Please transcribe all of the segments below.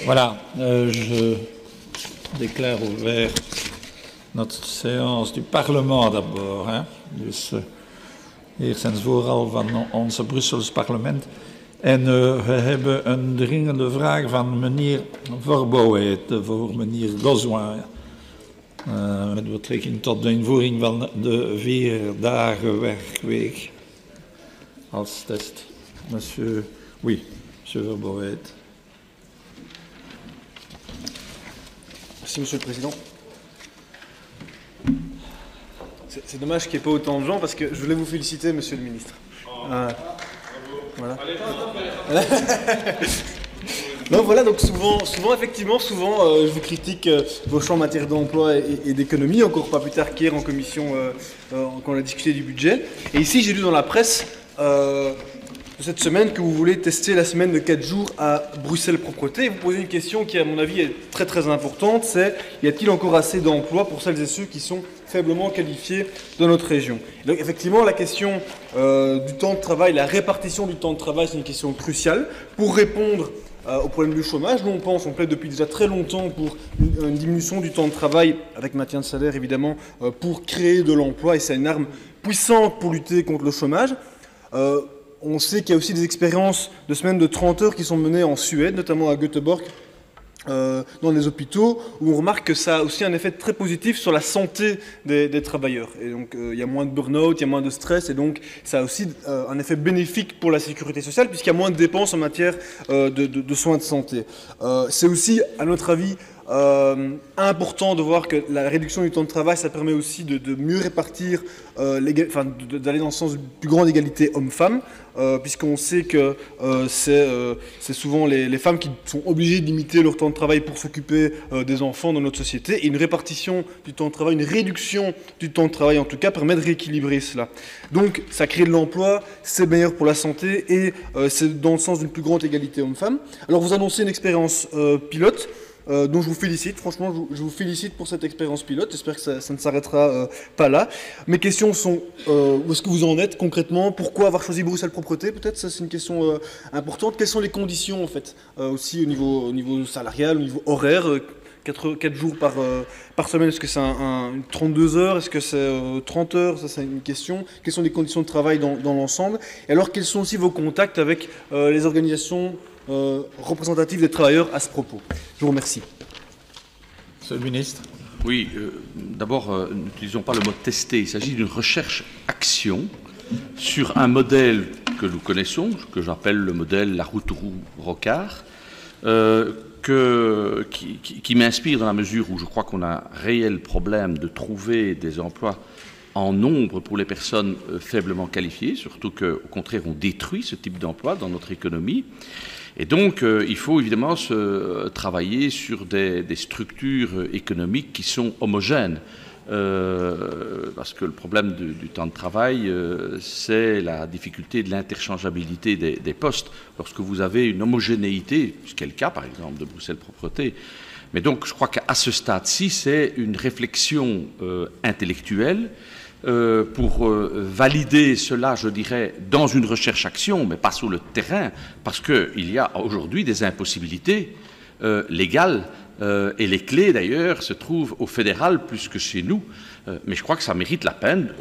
Voilà, je déclare ouvert notre séance du Parlement d'abord. Dus hier zijn ze vooral van onze Brussels parlement. En we hebben een dringende vraag van meneer Verbouwheid voor meneer Goswin. Met betrekking tot de invoering van de 4 dagen werkweek als test. Monsieur Verbouwheid. Merci, Monsieur le Président. C'est dommage qu'il n'y ait pas autant de gens parce que je voulais vous féliciter, Monsieur le Ministre. Voilà. Non, voilà, donc souvent, je vous critique vos champs en matière d'emploi et d'économie, encore pas plus tard qu'hier en commission quand on a discuté du budget. Et ici, j'ai lu dans la presse cette semaine que vous voulez tester la semaine de 4 jours à Bruxelles Propreté. Et vous posez une question qui, à mon avis, est très très importante, c'est y a-t-il encore assez d'emplois pour celles et ceux qui sont faiblement qualifiés dans notre région? Et donc effectivement, la question du temps de travail, la répartition du temps de travail, c'est une question cruciale pour répondre au problème du chômage. Nous, on plaide depuis déjà très longtemps pour une diminution du temps de travail, avec maintien de salaire évidemment, pour créer de l'emploi, et c'est une arme puissante pour lutter contre le chômage. On sait qu'il y a aussi des expériences de semaines de 30 heures qui sont menées en Suède, notamment à Göteborg, dans les hôpitaux, où on remarque que ça a aussi un effet très positif sur la santé des travailleurs. Et donc il y a moins de burn-out, il y a moins de stress, et donc ça a aussi un effet bénéfique pour la sécurité sociale, puisqu'il y a moins de dépenses en matière de soins de santé. C'est aussi, à notre avis, important de voir que la réduction du temps de travail, ça permet aussi de mieux répartir, d'aller dans le sens d'une plus grande égalité homme-femme, puisqu'on sait que c'est souvent les femmes qui sont obligées de limiter leur temps de travail pour s'occuper des enfants dans notre société, et une répartition du temps de travail, une réduction du temps de travail en tout cas, permet de rééquilibrer cela. Donc ça crée de l'emploi, c'est meilleur pour la santé, et c'est dans le sens d'une plus grande égalité homme-femme. Alors vous annoncez une expérience pilote, dont je vous félicite, franchement je vous félicite pour cette expérience pilote, j'espère que ça ne s'arrêtera pas là. Mes questions sont, où est-ce que vous en êtes concrètement? Pourquoi avoir choisi Bruxelles Propreté? Peut-être ça c'est une question importante. Quelles sont les conditions en fait, aussi au niveau salarial, au niveau horaire, 4 jours par semaine, est-ce que c'est 32 heures, est-ce que c'est 30 heures? Ça c'est une question. Quelles sont les conditions de travail dans l'ensemble? Et alors quels sont aussi vos contacts avec les organisations représentatif des travailleurs à ce propos? Je vous remercie. Monsieur le ministre. Oui, d'abord, n'utilisons pas le mot tester. Il s'agit d'une recherche-action sur un modèle que nous connaissons, que j'appelle le modèle La Route-Rocard, qui m'inspire dans la mesure où je crois qu'on a un réel problème de trouver des emplois en nombre pour les personnes faiblement qualifiées, surtout qu'au contraire, on détruit ce type d'emploi dans notre économie. Et donc, il faut évidemment travailler sur des structures économiques qui sont homogènes, parce que le problème du temps de travail, c'est la difficulté de l'interchangeabilité des postes. Lorsque vous avez une homogénéité, ce qui est le cas par exemple de Bruxelles Propreté, mais donc je crois qu'à ce stade-ci, c'est une réflexion intellectuelle, pour valider cela, je dirais, dans une recherche-action, mais pas sur le terrain, parce qu'il y a aujourd'hui des impossibilités légales, et les clés, d'ailleurs, se trouvent au fédéral plus que chez nous. Mais je crois que ça mérite la peine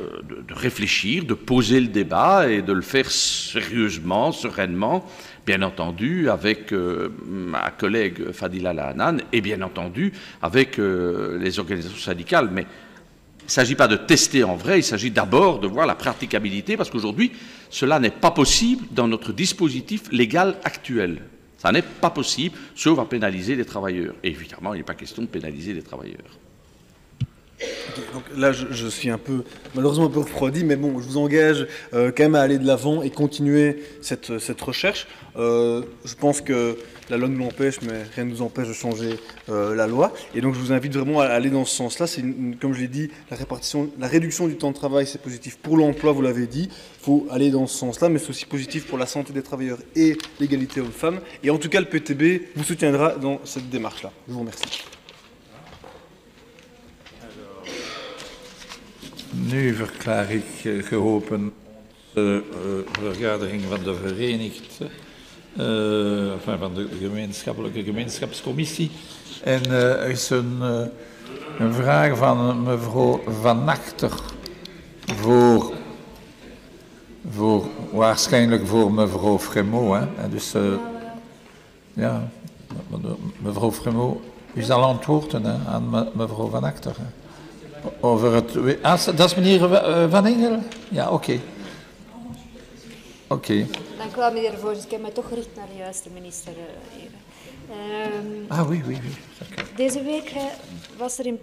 de réfléchir, de poser le débat et de le faire sérieusement, sereinement, bien entendu, avec ma collègue Fadila Lahanan et bien entendu avec les organisations syndicales. Mais il ne s'agit pas de tester en vrai, il s'agit d'abord de voir la praticabilité, parce qu'aujourd'hui, cela n'est pas possible dans notre dispositif légal actuel. Ça n'est pas possible, sauf à pénaliser les travailleurs. Et évidemment, il n'est pas question de pénaliser les travailleurs. Okay, donc là, je suis malheureusement un peu refroidi, mais bon, je vous engage quand même à aller de l'avant et continuer cette recherche. Je pense que la loi nous l'empêche, mais rien ne nous empêche de changer la loi. Et donc, je vous invite vraiment à aller dans ce sens-là. C'est, comme je l'ai dit, la réduction du temps de travail, c'est positif pour l'emploi, vous l'avez dit. Il faut aller dans ce sens-là, mais c'est aussi positif pour la santé des travailleurs et l'égalité hommes-femmes. Et en tout cas, le PTB vous soutiendra dans cette démarche-là. Je vous remercie. Nu verklaar ik geopend de vergadering van de Verenigde van de gemeenschapscommissie. En er is een vraag van mevrouw Van Achter waarschijnlijk voor mevrouw Frémaux. Hè? En dus, ja, mevrouw Frémaux, u zal antwoorden aan mevrouw Van Achter. Hè? Over het... dat is meneer Van Engelen? Ja, oké. Oké. Dank u wel, meneer de voorzitter. Ik heb mij toch gericht naar de juiste minister. Oui. Deze week was er in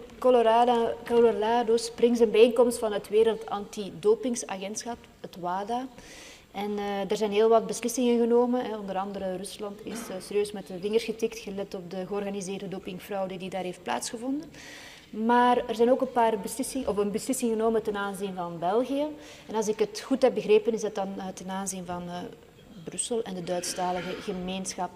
Colorado Springs een bijeenkomst van het Wereld Antidopingsagentschap, het WADA. En er zijn heel wat beslissingen genomen. Onder andere Rusland is serieus met de vingers getikt, gelet op de georganiseerde dopingfraude die daar heeft plaatsgevonden. Maar er zijn ook een beslissing genomen ten aanzien van België. En als ik het goed heb begrepen, is dat dan ten aanzien van Brussel en de Duitsstalige gemeenschap.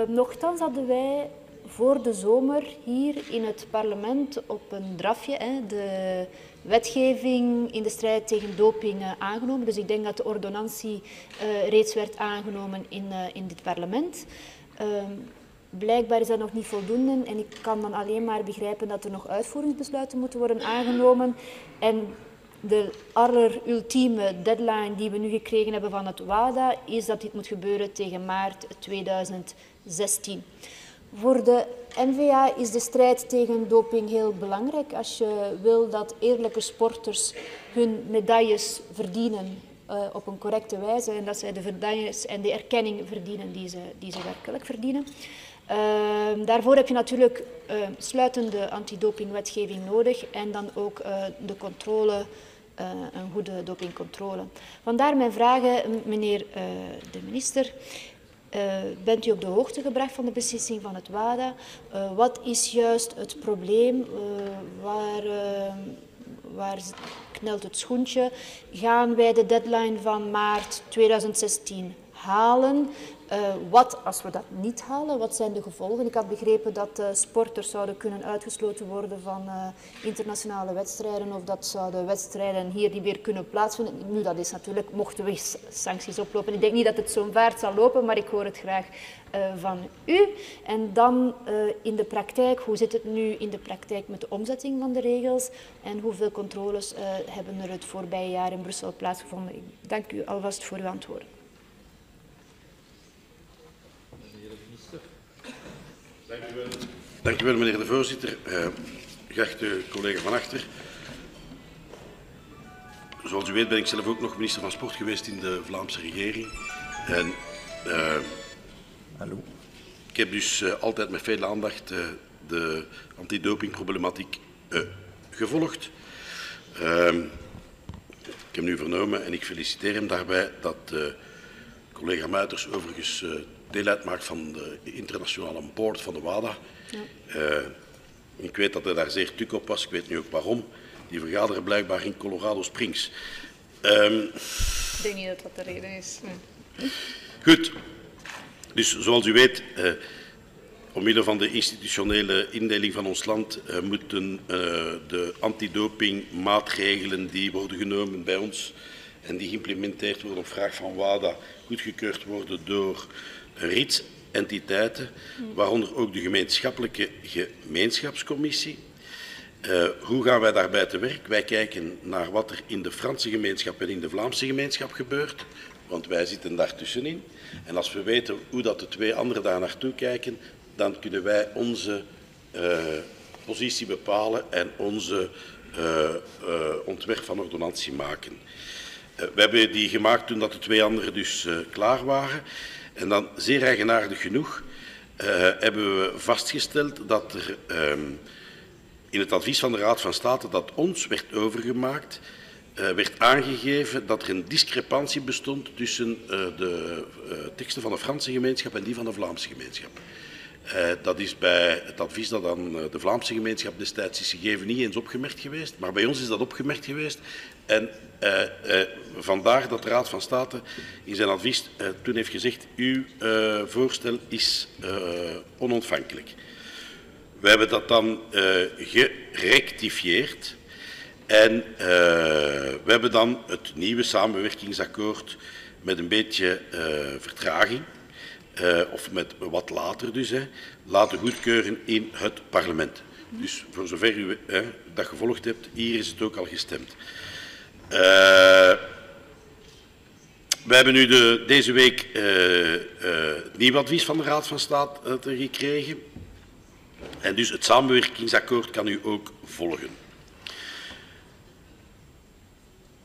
Nochtans hadden wij voor de zomer hier in het parlement op een drafje de wetgeving in de strijd tegen doping aangenomen. Dus ik denk dat de ordonnantie reeds werd aangenomen in dit parlement. Blijkbaar is dat nog niet voldoende en ik kan dan alleen maar begrijpen dat er nog uitvoeringsbesluiten moeten worden aangenomen. En de allerultieme deadline die we nu gekregen hebben van het WADA is dat dit moet gebeuren tegen maart 2016. Voor de N-VA is de strijd tegen doping heel belangrijk. Als je wil dat eerlijke sporters hun medailles verdienen op een correcte wijze en dat zij de medailles en de erkenning verdienen die ze werkelijk verdienen. Daarvoor heb je natuurlijk sluitende antidopingwetgeving nodig en dan ook de controle, een goede dopingcontrole. Vandaar mijn vragen, meneer de minister. Bent u op de hoogte gebracht van de beslissing van het WADA? Wat is juist het probleem? Waar knelt het schoentje? Gaan wij de deadline van maart 2016 halen? Wat als we dat niet halen? Wat zijn de gevolgen? Ik had begrepen dat sporters zouden kunnen uitgesloten worden van internationale wedstrijden of dat zouden wedstrijden hier niet meer kunnen plaatsvinden. Nu, dat is natuurlijk, mochten we sancties oplopen. Ik denk niet dat het zo'n vaart zal lopen, maar ik hoor het graag van u. En dan in de praktijk, hoe zit het nu in de praktijk met de omzetting van de regels en hoeveel controles hebben er het voorbije jaar in Brussel plaatsgevonden? Ik dank u alvast voor uw antwoorden. Dank u wel, meneer de voorzitter. Geachte collega Van Achter. Zoals u weet ben ik zelf ook nog minister van Sport geweest in de Vlaamse regering. En Hallo. ik heb dus altijd met veel aandacht de antidopingproblematiek gevolgd. Ik heb nu vernomen, en ik feliciteer hem daarbij, dat collega Muiters overigens deel uitmaakt van de internationale board van de WADA. Ja. Ik weet dat hij daar zeer tuk op was, ik weet nu ook waarom. Die vergaderen blijkbaar in Colorado Springs. Ik denk niet dat dat de reden is. Nee. Goed, dus zoals u weet, omwille van de institutionele indeling van ons land moeten de antidopingmaatregelen die worden genomen bij ons en die geïmplementeerd worden op vraag van WADA goedgekeurd worden door RITS-entiteiten, waaronder ook de gemeenschappelijke gemeenschapscommissie. Hoe gaan wij daarbij te werk? Wij kijken naar wat er in de Franse gemeenschap en in de Vlaamse gemeenschap gebeurt, want wij zitten daartussenin. En als we weten hoe dat de twee anderen daar naartoe kijken, dan kunnen wij onze positie bepalen en onze ontwerp van ordonnantie maken. We hebben die gemaakt toen dat de twee anderen dus klaar waren. En dan, zeer eigenaardig genoeg, hebben we vastgesteld dat er in het advies van de Raad van State dat ons werd overgemaakt, werd aangegeven dat er een discrepantie bestond tussen de teksten van de Franse gemeenschap en die van de Vlaamse gemeenschap. Dat is bij het advies dat aan de Vlaamse gemeenschap destijds is gegeven niet eens opgemerkt geweest, maar bij ons is dat opgemerkt geweest. En vandaar dat de Raad van State in zijn advies toen heeft gezegd, uw voorstel is onontvankelijk. We hebben dat dan gerectifieerd en we hebben dan het nieuwe samenwerkingsakkoord met een beetje vertraging, of met wat later dus, laten goedkeuren in het parlement. Dus voor zover u dat gevolgd hebt, hier is het ook al gestemd. We hebben nu deze week het nieuw advies van de Raad van State gekregen. En dus het samenwerkingsakkoord kan u ook volgen.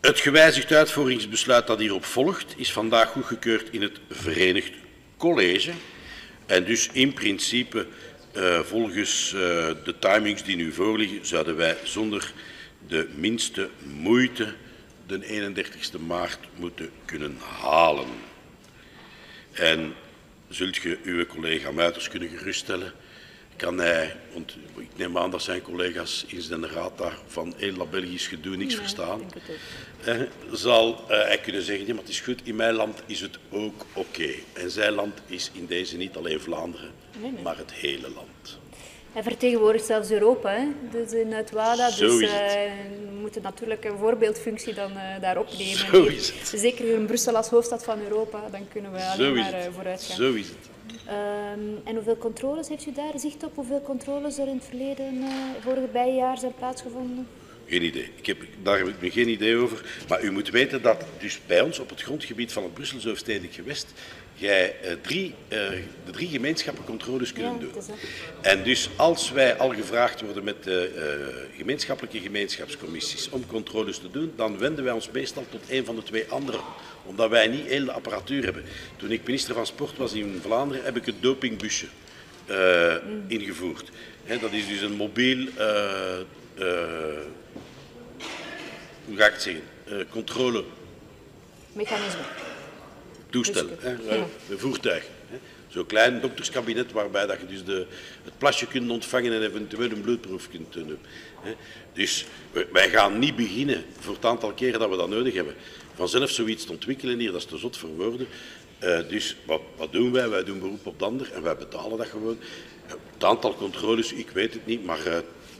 Het gewijzigd uitvoeringsbesluit dat hierop volgt, is vandaag goedgekeurd in het Verenigd College. En dus in principe, volgens de timings die nu voorliggen, zouden wij zonder de minste moeite de 31 maart moeten kunnen halen. En zult je uw collega Muiters kunnen geruststellen, kan hij, want ik neem aan dat zijn collega's in de raad daar van heel dat Belgisch gedoe niks verstaan, zal hij kunnen zeggen, ja, maar het is goed, in mijn land is het ook oké. En zijn land is in deze niet alleen Vlaanderen, maar het hele land. Hij vertegenwoordigt zelfs Europa, hè? Dus in het WADA, dus we moeten natuurlijk een voorbeeldfunctie dan daar opnemen. Zo is het. Zeker in Brussel als hoofdstad van Europa, dan kunnen we alleen maar vooruit gaan. Zo is het. En hoeveel controles heeft u daar zicht op? Hoeveel controles er in het verleden, vorige bijjaar zijn plaatsgevonden? Geen idee. Daar heb ik me geen idee over. Maar u moet weten dat dus bij ons op het grondgebied van het Brusselse hoofdstedelijk gewest jij de drie gemeenschappen-controles kunnen doen. En dus als wij al gevraagd worden met de gemeenschappelijke gemeenschapscommissies om controles te doen, dan wenden wij ons meestal tot een van de twee anderen, omdat wij niet heel de apparatuur hebben. Toen ik minister van Sport was in Vlaanderen, heb ik het dopingbusje ingevoerd. Dat is dus een mobiel, hoe ga ik het zeggen, controlemechanisme. Toestel, een voertuig. Zo'n klein dokterskabinet waarbij dat je dus het plasje kunt ontvangen en eventueel een bloedproef kunt doen. Dus wij gaan niet beginnen, voor het aantal keren dat we dat nodig hebben, vanzelf zoiets te ontwikkelen hier, dat is te zot voor woorden. Dus wat doen wij? Wij doen beroep op de ander en wij betalen dat gewoon. Het aantal controles, ik weet het niet, maar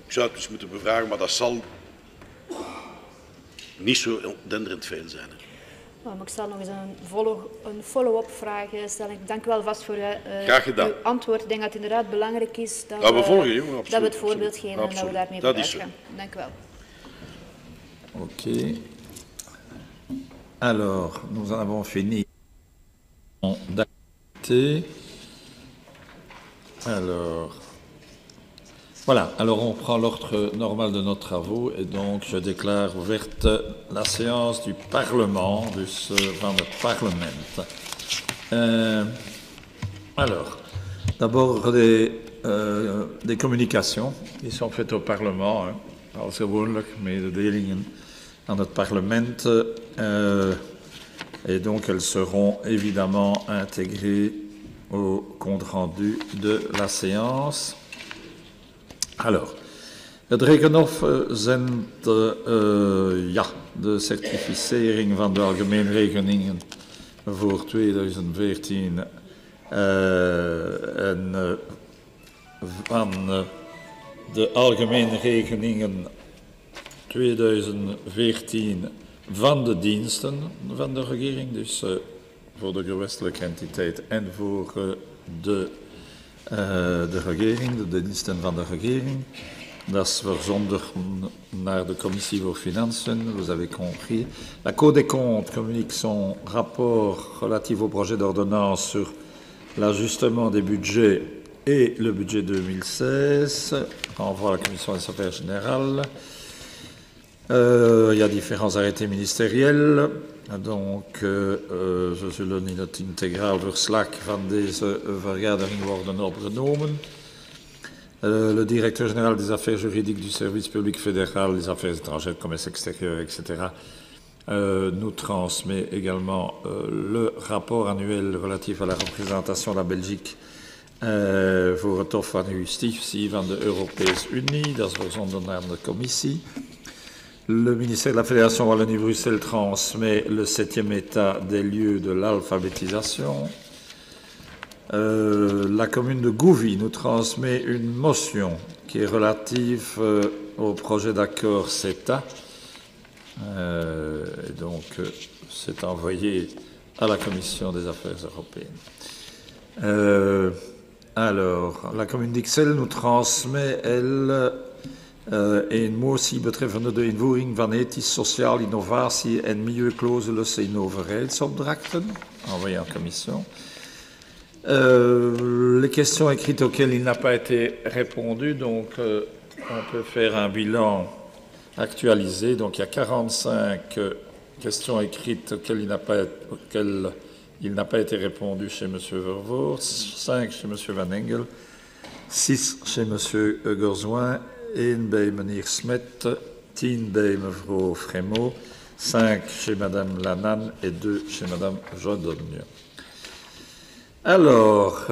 ik zou het dus moeten bevragen, maar dat zal niet zo denderend veel zijn. Maar ik zal nog eens een follow-up vraag stellen. Ik dank u wel vast voor uw antwoord. Ik denk dat het inderdaad belangrijk is dat, we volgen, jongen, dat we het voorbeeld geven en dat we daarmee vooruit gaan. Dank u wel. Ok. Alors, nous en avons fini d'activité. Alors, voilà. Alors, on prend l'ordre normal de nos travaux et donc je déclare ouverte la séance du Parlement, dus van het parlement. Alors, d'abord des communications qui sont faites au Parlement, als gewoonlijk, mededelingen aan het parlement. Et donc, elles seront évidemment intégrées au compte-rendu de la séance. Alors, het Rekenhof zendt de certificering van de algemene rekeningen voor 2014 en van de algemene rekeningen 2014 van de diensten van de regering, dus voor de gewestelijke entiteit en voor de regering, de diensten van de regering. Dat is verzonden naar de commissie voor Financiën, vous avez compris. La Cour des comptes communique son rapport relatif au projet d'ordonnance sur l'ajustement des budgets et le budget 2016, renvoie à la commission des affaires générales. Il y a différents arrêtés ministeriële. Donc, we zullen in het integraal verslag van deze vergadering worden opgenomen. Le directeur-général des affaires juridiques du service public fédéral, des affaires étrangères, commerce extérieur, etc., nous transmet également le rapport annuel relatif à la représentation de la Belgique voor het Hof van Justitie van de Europese Unie. Dat is verzonden naar de commissie. Le ministère de la Fédération Wallonie-Bruxelles transmet le 7e état des lieux de l'alphabétisation. La commune de Gouvy nous transmet une motion qui est relative au projet d'accord CETA. Et donc, c'est envoyé à la Commission des affaires européennes. Alors, la commune d'Ixelles nous transmet, elle, een motie betreffende de invoering van ethisch, sociaal, innovatie en milieuclausules in overheidsopdrachten, envoyé en commission. Les questions écrites auxquelles il n'a pas été répondu, donc on peut faire un bilan actualisé. Donc il y a 45 questions écrites auxquelles il n'a pas été répondu chez M. Vervoort, 5 chez M. Van Engel, 6 chez M. Gorzoin, 1 bij meneer Smet, 10 bij mevrouw Frémaux, 5 chez Mme Lanane et 2 chez Mme Jodogne. Alors,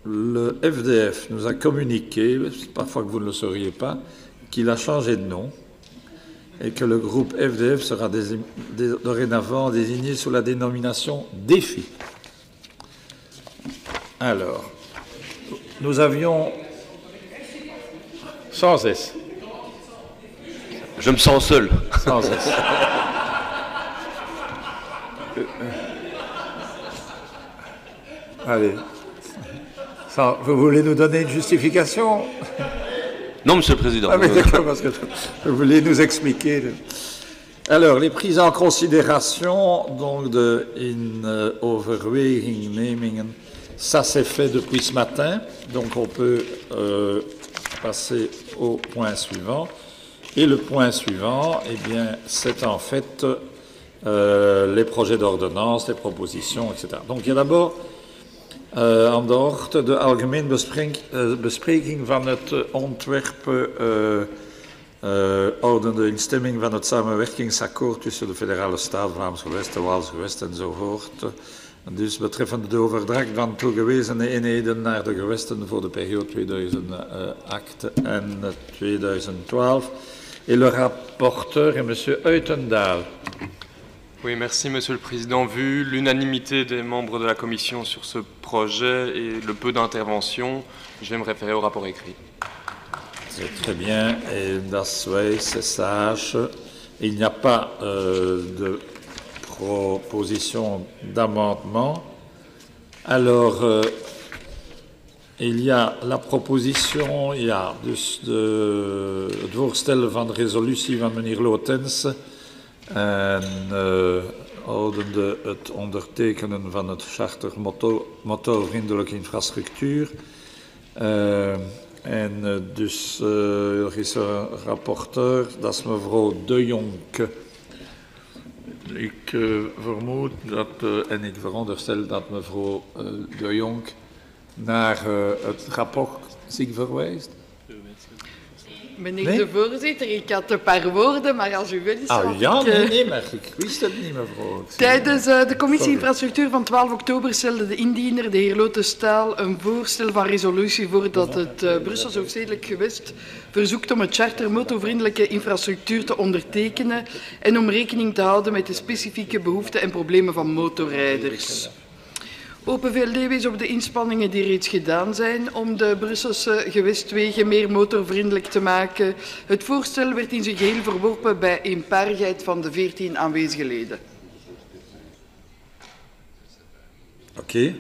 le FDF nous a communiqué, parfois que vous ne le sauriez pas, qu'il a changé de nom et que le groupe FDF sera dorénavant désigné sous la dénomination Défi. Alors, nous avions... Sans S. Je me sens seul. Sans S. Allez. Vous voulez nous donner une justification? Non, Monsieur le Président. Ah, mais d'accord, parce que vous voulez nous expliquer. Alors, les prises en considération, donc, de in overweging nemingen, ça s'est fait depuis ce matin, donc on peut passer au point suivant. Et le point suivant, eh bien, c'est en fait les projets d'ordonnance, les propositions, etc. Donc, il y a d'abord aan de orde de algemeen bespreking van het ontwerp houdende instemming van het samenwerkingsakkoord tussen de federale staat, Vlaams gewest, de Waals gewest enzovoort. Dus betreffende de overdracht van toegewezene eenheden naar de gewesten voor de periode 2008 en 2012. Et le rapporteur est M. Uytendal. Oui, merci Monsieur le Président. Vu l'unanimité des membres de la Commission sur ce projet et le peu d'interventions, je vais me référer au rapport écrit. C'est très bien, et das way, c'est sage. Il n'y a pas de proposition d'amendement. Alors, il y a la proposition, il y a dus het voorstel van de resolutie van meneer Lotens en houdende het ondertekenen van het charter motorvriendelijke infrastructuur. En dus er is een rapporteur, dat is mevrouw De Jonk. Ik vermoed dat, en ik veronderstel dat mevrouw De Jonk naar het rapport zich verwijst. Meneer Nee? de voorzitter, ik had een paar woorden, maar als u wil is Ah ja, nee, maar ik wist het niet, mevrouw. Tijdens de commissie Sorry. Infrastructuur van 12 oktober stelde de indiener, de heer Lotestaal, een voorstel van resolutie voor dat het Brussels Hoofdstedelijk Gewest verzoekt om het charter motorvriendelijke infrastructuur te ondertekenen en om rekening te houden met de specifieke behoeften en problemen van motorrijders. Open VLD wees op de inspanningen die reeds gedaan zijn om de Brusselse gewestwegen meer motorvriendelijk te maken. Het voorstel werd in zijn geheel verworpen bij eenparigheid van de 14 aanwezige leden. Oké.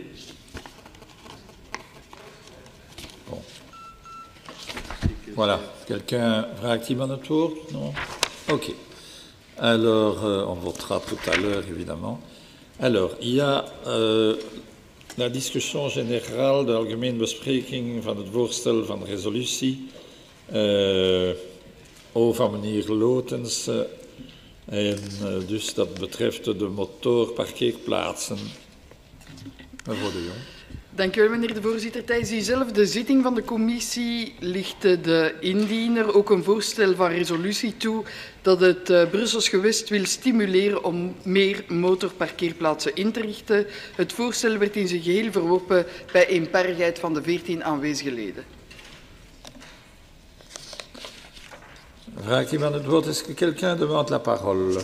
Bon. Voilà. Quelqu'un vraagt iemand het woord? Non? Ok. Alors, on votera tout à l'heure, évidemment. Alors, il y a la discussion générale de algemene bespreking van het voorstel van resolutie over meneer Lotens. En dus dat betreft de motorparkeerplaatsen. Mevrouw De Jong. Dank u wel, meneer de voorzitter. Tijdens diezelfde zitting van de commissie lichtte de indiener ook een voorstel van resolutie toe dat het Brussels gewest wil stimuleren om meer motorparkeerplaatsen in te richten. Het voorstel werd in zijn geheel verworpen bij eenparigheid van de 14 aanwezige leden. Vraagt iemand het woord? Est-ce que quelqu'un demande la parole?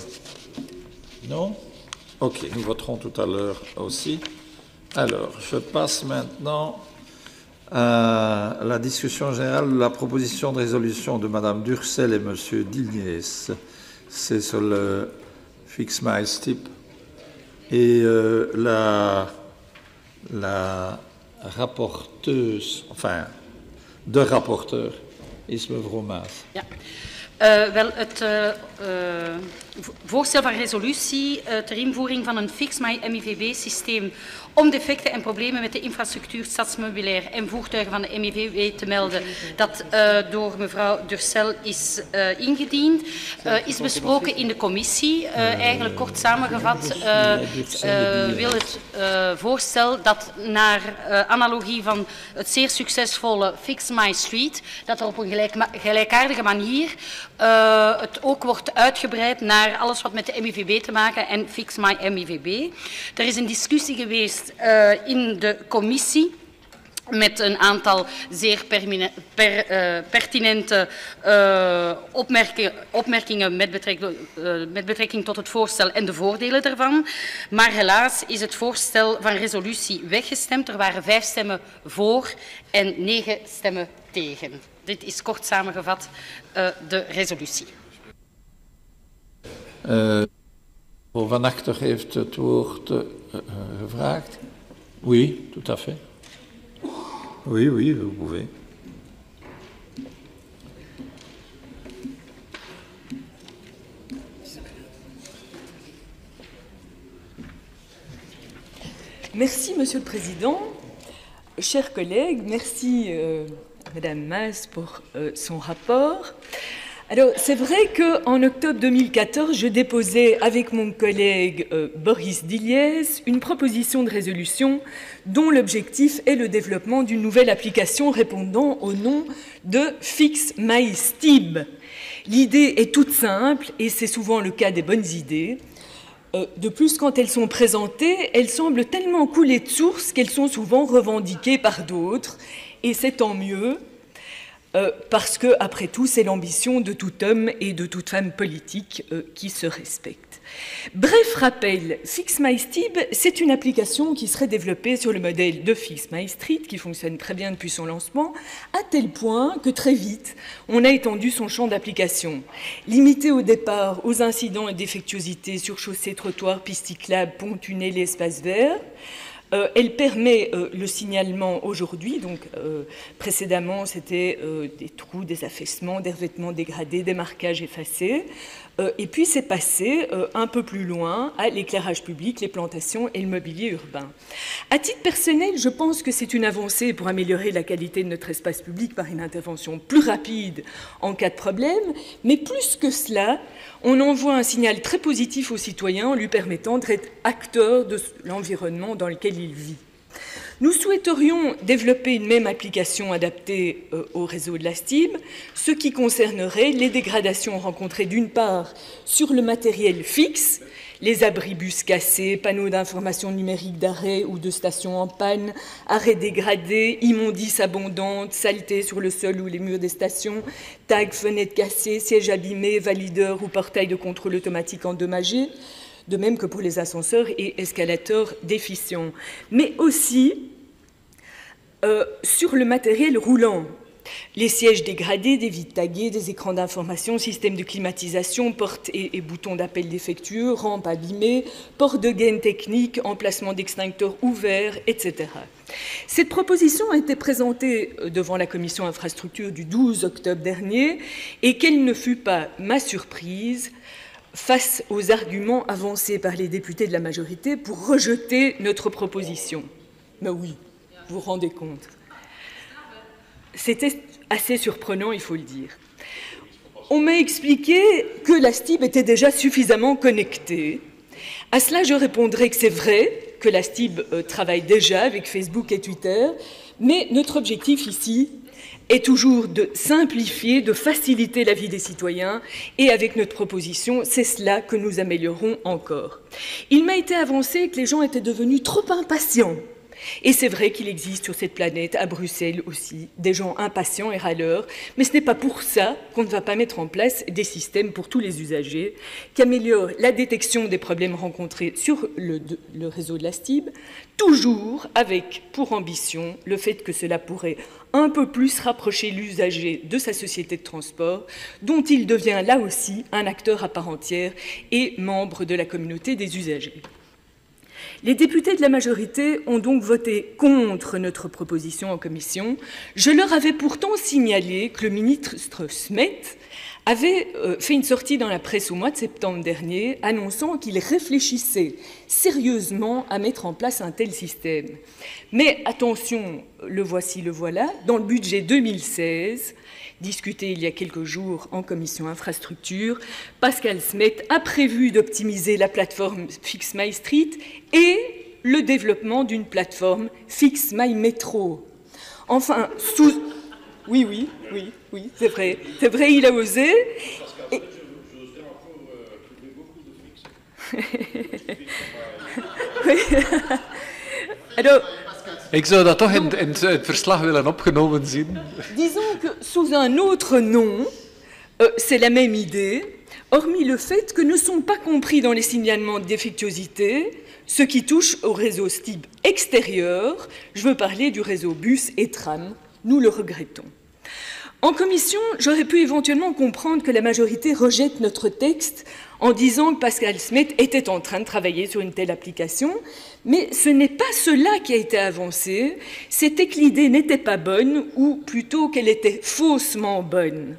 Non? Ok, nous voterons tout à l'heure aussi. Alors, je passe maintenant à la discussion générale de la proposition de résolution de Madame Durcel et Monsieur Diniès. C'est sur le fixed miles type. Et La rapporteuse, enfin, de rapporteur is mevrouw Maas. Ja. Wel, het voorstel van resolutie ter invoering van een fix MIVB-systeem om defecten en problemen met de infrastructuur stadsmeubilair en voertuigen van de MIVB te melden, dat door mevrouw Durcel is ingediend, is besproken in de commissie. Eigenlijk kort samengevat wil het voorstel dat naar analogie van het zeer succesvolle Fix My Street, dat er op een gelijkaardige manier het ook wordt uitgebreid naar alles wat met de MIVB te maken en Fix My MIVB. Er is een discussie geweest in de commissie met een aantal zeer pertinente opmerkingen met betrekking tot het voorstel en de voordelen daarvan. Maar helaas is het voorstel van resolutie weggestemd. Er waren 5 stemmen voor en 9 stemmen tegen. Dit is kort samengevat de resolutie. Van Achter heeft het woord gevraagd. Oui, tout à fait. Oui, oui, vous pouvez. Merci, Monsieur le Président. Chers collègues, merci Madame Maas pour son rapport. Alors, c'est vrai qu'en octobre 2014, je déposais avec mon collègue Boris Diliès une proposition de résolution dont l'objectif est le développement d'une nouvelle application répondant au nom de Fix My Stib. L'idée est toute simple et c'est souvent le cas des bonnes idées. De plus, quand elles sont présentées, elles semblent tellement couler de source qu'elles sont souvent revendiquées par d'autres, et c'est tant mieux. Parce que, après tout, c'est l'ambition de tout homme et de toute femme politique qui se respecte. Bref rappel, Fix My Stib, c'est une application qui serait développée sur le modèle de Fix My Street, qui fonctionne très bien depuis son lancement, à tel point que très vite, on a étendu son champ d'application. Limité au départ aux incidents et défectuosités sur chaussées, trottoirs, pistes cyclables, ponts, tunnels et espaces verts, elle permet le signalement aujourd'hui, donc précédemment c'était des trous, des affaissements, des revêtements dégradés, des marquages effacés, et puis c'est passé un peu plus loin à l'éclairage public, les plantations et le mobilier urbain. À titre personnel, je pense que c'est une avancée pour améliorer la qualité de notre espace public par une intervention plus rapide en cas de problème, mais plus que cela, on envoie un signal très positif aux citoyens en lui permettant d'être acteur de l'environnement dans lequel il vit. Nous souhaiterions développer une même application adaptée au réseau de la STIB, ce qui concernerait les dégradations rencontrées d'une part sur le matériel fixe, les abribus cassés, panneaux d'information numérique d'arrêt ou de station en panne, arrêts dégradés, immondices abondantes, saletés sur le sol ou les murs des stations, tags, fenêtres cassées, sièges abîmés, valideurs ou portails de contrôle automatique endommagés, de même que pour les ascenseurs et escalators déficients, mais aussi sur le matériel roulant. Les sièges dégradés, des vitres taguées, des écrans d'information, systèmes de climatisation, portes et boutons d'appel défectueux, rampes abîmées, portes de gaine technique, emplacement d'extincteurs ouverts, etc. Cette proposition a été présentée devant la commission infrastructure du 12 octobre dernier et quelle ne fut pas ma surprise face aux arguments avancés par les députés de la majorité pour rejeter notre proposition. Mais oui, vous vous rendez compte. C'était assez surprenant, il faut le dire. On m'a expliqué que la STIB était déjà suffisamment connectée. À cela, je répondrai que c'est vrai que la STIB travaille déjà avec Facebook et Twitter, mais notre objectif ici est toujours de simplifier, de faciliter la vie des citoyens, et avec notre proposition, c'est cela que nous améliorons encore. Il m'a été avancé que les gens étaient devenus trop impatients. Et c'est vrai qu'il existe sur cette planète, à Bruxelles aussi, des gens impatients et râleurs, mais ce n'est pas pour ça qu'on ne va pas mettre en place des systèmes pour tous les usagers qui améliorent la détection des problèmes rencontrés sur le réseau de la STIB, toujours avec pour ambition le fait que cela pourrait un peu plus rapprocher l'usager de sa société de transport, dont il devient là aussi un acteur à part entière et membre de la communauté des usagers. Les députés de la majorité ont donc voté contre notre proposition en commission. Je leur avais pourtant signalé que le ministre Smet avait fait une sortie dans la presse au mois de septembre dernier, annonçant qu'il réfléchissait sérieusement à mettre en place un tel système. Mais attention, le voici, le voilà, dans le budget 2016, discuté il y a quelques jours en commission infrastructure, Pascal Smet a prévu d'optimiser la plateforme Fix My Street et le développement d'une plateforme Fix My Metro. Enfin, Oui, c'est vrai, il a osé. Et... Alors, ik zou dat toch in het verslag willen opgenomen zien. Disons que sous un autre nom, c'est la même idée, hormis le fait que ne sont pas compris dans les signalements de défectuosité ce qui touche au réseau STIB extérieur. Je veux parler du réseau bus et tram. Nous le regrettons. En commission, j'aurais pu éventuellement comprendre que la majorité rejette notre texte en disant que Pascal Smet était en train de travailler sur une telle application, mais ce n'est pas cela qui a été avancé, c'était que l'idée n'était pas bonne, ou plutôt qu'elle était faussement bonne.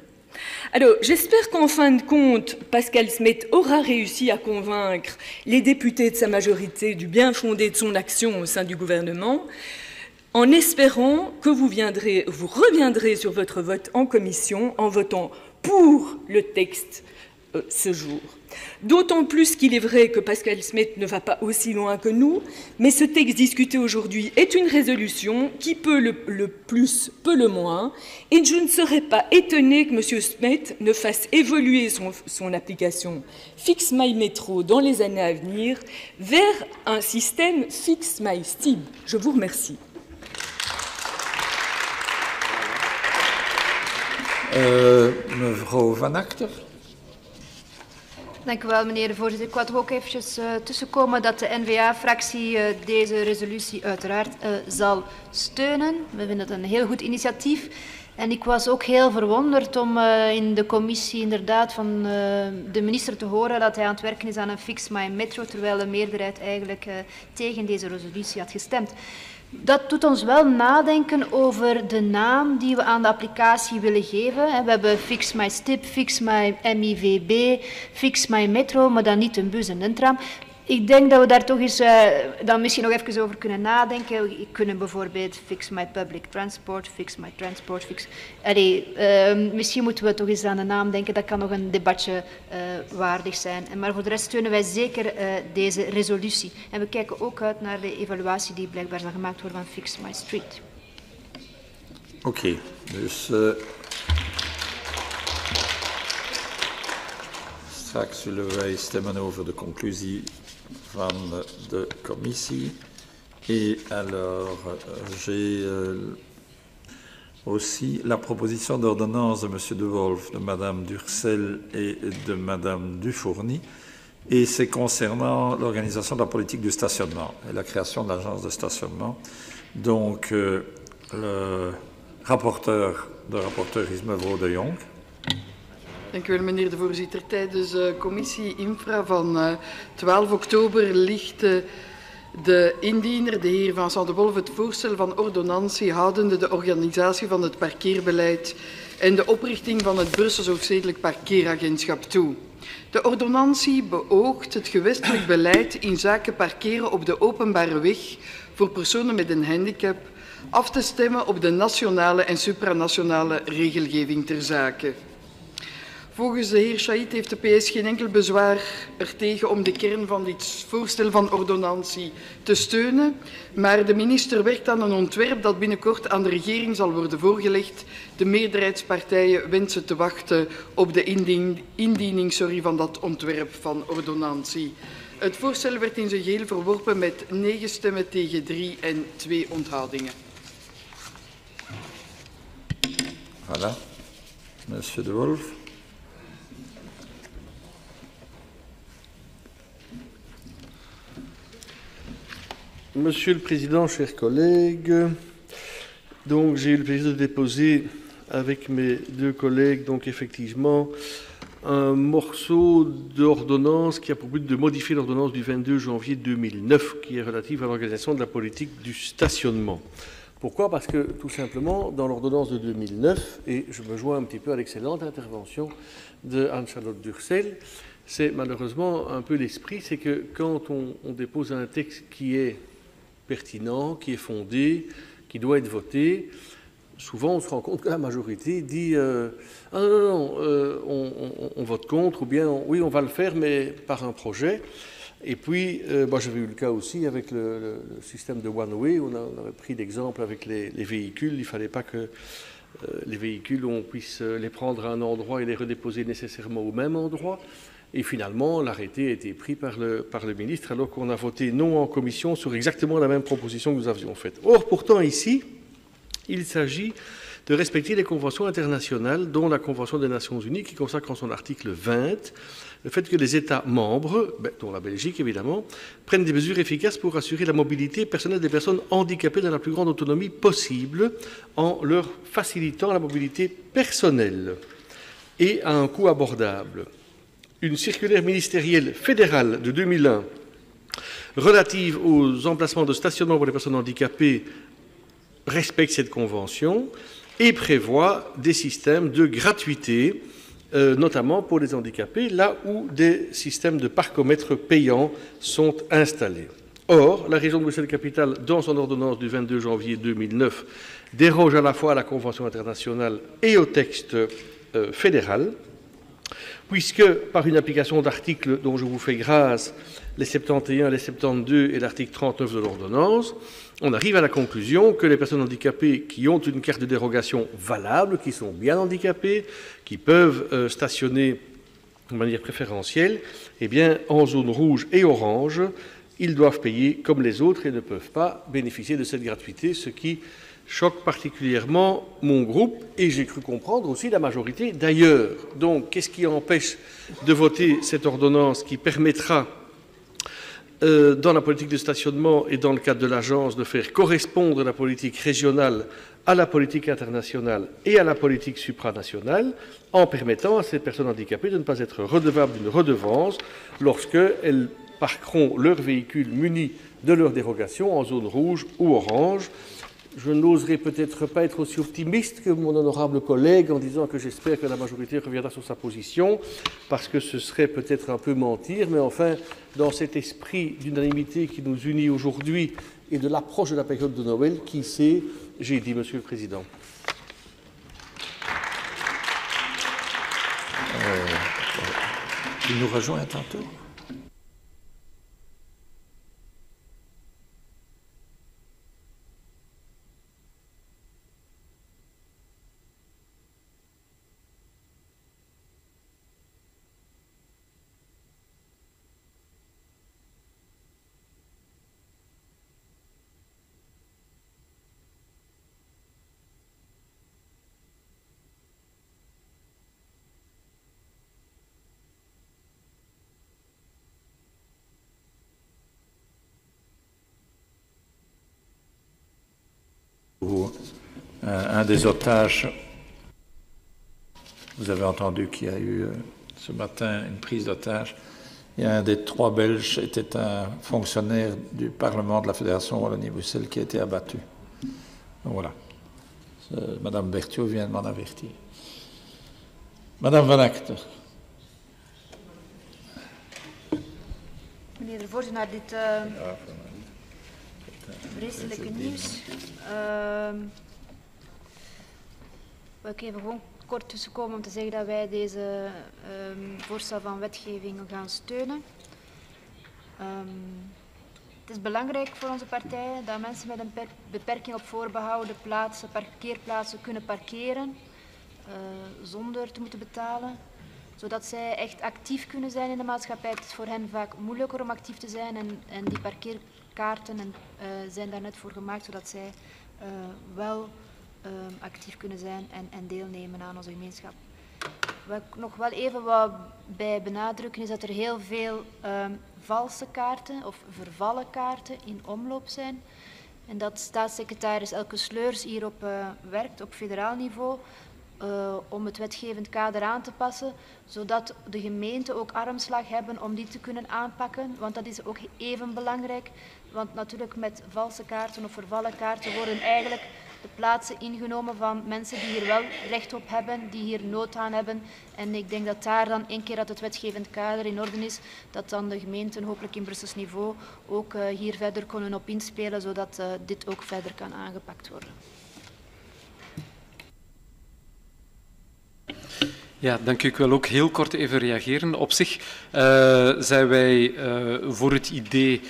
Alors, j'espère qu'en fin de compte, Pascal Smet aura réussi à convaincre les députés de sa majorité du bien fondé de son action au sein du gouvernement, en espérant que vous reviendrez sur votre vote en commission en votant pour le texte ce jour. D'autant plus qu'il est vrai que Pascal Smet ne va pas aussi loin que nous, mais ce texte discuté aujourd'hui est une résolution qui peut le plus, peut le moins, et je ne serais pas étonnée que M. Smet ne fasse évoluer son application Fix My Metro dans les années à venir vers un système Fix My STIB. Je vous remercie. Mevrouw Van Achter. Dank u wel, meneer de voorzitter. Ik wou toch ook eventjes tussenkomen dat de N-VA-fractie deze resolutie uiteraard zal steunen. We vinden het een heel goed initiatief. En ik was ook heel verwonderd om in de commissie inderdaad van de minister te horen dat hij aan het werken is aan een Fix My Metro, terwijl de meerderheid eigenlijk tegen deze resolutie had gestemd. Dat doet ons wel nadenken over de naam die we aan de applicatie willen geven. We hebben Fix My STIB, Fix My MIVB, Fix My Metro, maar dan niet een bus en een tram. Ik denk dat we daar toch eens dan misschien nog even over kunnen nadenken. We kunnen bijvoorbeeld Fix My Public Transport, Fix My Transport, misschien moeten we toch eens aan de naam denken. Dat kan nog een debatje waardig zijn. Maar voor de rest steunen wij zeker deze resolutie. En we kijken ook uit naar de evaluatie die blijkbaar zal gemaakt worden van Fix My Street. Oké, dus straks zullen wij stemmen over de conclusie van de commissie. Et alors, j'ai aussi la proposition d'ordonnance de M. De Wolf, de Mme Durcel et de Mme Dufourny. Et c'est concernant l'organisation de la politique du stationnement et la création de l'agence de stationnement. Donc, le rapporteur is mevrouw De Jong. Dank u wel, meneer de voorzitter. Tijdens de commissie Infra van 12 oktober ligt de indiener, de heer Vincent De Wolf, het voorstel van ordonnantie houdende de organisatie van het parkeerbeleid en de oprichting van het Brussels Hoofdstedelijk Parkeeragentschap toe. De ordonnantie beoogt het gewestelijk beleid in zaken parkeren op de openbare weg voor personen met een handicap af te stemmen op de nationale en supranationale regelgeving ter zake. Volgens de heer Chait heeft de PS geen enkel bezwaar ertegen om de kern van dit voorstel van ordonnantie te steunen, maar de minister werkt aan een ontwerp dat binnenkort aan de regering zal worden voorgelegd. De meerderheidspartijen wensen te wachten op de indiening van dat ontwerp van ordonnantie. Het voorstel werd in zijn geheel verworpen met 9 stemmen tegen 3 en 2 onthoudingen. Voilà. Monsieur De Wolf. Monsieur le Président, chers collègues, donc j'ai eu le plaisir de déposer avec mes deux collègues donc effectivement un morceau d'ordonnance qui a pour but de modifier l'ordonnance du 22 janvier 2009 qui est relative à l'organisation de la politique du stationnement. Pourquoi? Parce que, tout simplement, dans l'ordonnance de 2009, et je me joins un petit peu à l'excellente intervention de Anne-Charlotte Durcel, c'est malheureusement un peu l'esprit, c'est que quand on dépose un texte qui est pertinent, qui est fondé, qui doit être voté, souvent on se rend compte que la majorité dit ah non, on vote contre, ou bien oui, on va le faire, mais par un projet. Et puis, j'avais eu le cas aussi avec le système de One Way, on avait pris l'exemple avec les véhicules, il ne fallait pas que les véhicules, on puisse les prendre à un endroit et les redéposer nécessairement au même endroit. Et finalement, l'arrêté a été pris par le ministre, alors qu'on a voté non en commission sur exactement la même proposition que nous avions faite. Or, pourtant, ici, il s'agit de respecter les conventions internationales, dont la Convention des Nations Unies, qui consacre en son article 20 le fait que les États membres, dont la Belgique évidemment, prennent des mesures efficaces pour assurer la mobilité personnelle des personnes handicapées dans la plus grande autonomie possible, en leur facilitant la mobilité personnelle et à un coût abordable. Une circulaire ministérielle fédérale de 2001 relative aux emplacements de stationnement pour les personnes handicapées respecte cette convention et prévoit des systèmes de gratuité, notamment pour les handicapés, là où des systèmes de parcomètres payants sont installés. Or, la région de Bruxelles-Capitale, dans son ordonnance du 22 janvier 2009, déroge à la fois à la Convention internationale et au texte fédéral, puisque, par une application d'articles dont je vous fais grâce, les 71, les 72 et l'article 39 de l'ordonnance, on arrive à la conclusion que les personnes handicapées qui ont une carte de dérogation valable, qui sont bien handicapées, qui peuvent stationner de manière préférentielle, eh bien, en zone rouge et orange, ils doivent payer comme les autres et ne peuvent pas bénéficier de cette gratuité, ce qui choque particulièrement mon groupe et j'ai cru comprendre aussi la majorité d'ailleurs. Donc, qu'est-ce qui empêche de voter cette ordonnance qui permettra dans la politique de stationnement et dans le cadre de l'agence de faire correspondre la politique régionale à la politique internationale et à la politique supranationale en permettant à ces personnes handicapées de ne pas être redevables d'une redevance lorsqu'elles parqueront leur véhicule muni de leur dérogation en zone rouge ou orange. Je n'oserais peut-être pas être aussi optimiste que mon honorable collègue en disant que j'espère que la majorité reviendra sur sa position, parce que ce serait peut-être un peu mentir, mais enfin, dans cet esprit d'unanimité qui nous unit aujourd'hui et de l'approche de la période de Noël, qui sait, j'ai dit, Monsieur le Président. Tu nous rejoins tantôt? Un des otages, vous avez entendu qu'il y a eu ce matin une prise d'otage, et un des 3 Belges était un fonctionnaire du Parlement de la Fédération Wallonie-Bruxelles qui a été abattu. Donc voilà, Madame Berthiaud vient de m'en avertir. Madame Van Acter. Meneer de voorzitter, naar dit vreselijke nieuws wil ik even gewoon kort tussenkomen om te zeggen dat wij deze voorstel van wetgeving gaan steunen. Het is belangrijk voor onze partij dat mensen met een beperking op voorbehouden plaatsen, parkeerplaatsen kunnen parkeren zonder te moeten betalen, zodat zij echt actief kunnen zijn in de maatschappij. Het is voor hen vaak moeilijker om actief te zijn en die parkeerkaarten zijn daar net voor gemaakt, zodat zij wel actief kunnen zijn en deelnemen aan onze gemeenschap. Wat ik nog wel even wat bij benadrukken is dat er heel veel valse kaarten of vervallen kaarten in omloop zijn. En dat staatssecretaris Elke Sleurs hierop werkt op federaal niveau om het wetgevend kader aan te passen, zodat de gemeenten ook armslag hebben om die te kunnen aanpakken. Want dat is ook even belangrijk, want natuurlijk met valse kaarten of vervallen kaarten worden eigenlijk de plaatsen ingenomen van mensen die hier wel recht op hebben, die hier nood aan hebben. En ik denk dat daar dan, een keer dat het wetgevend kader in orde is, dat dan de gemeenten hopelijk in Brussels niveau ook hier verder kunnen op inspelen, zodat dit ook verder kan aangepakt worden. Ja, dank u. Ik wil ook heel kort even reageren. Op zich zijn wij voor het idee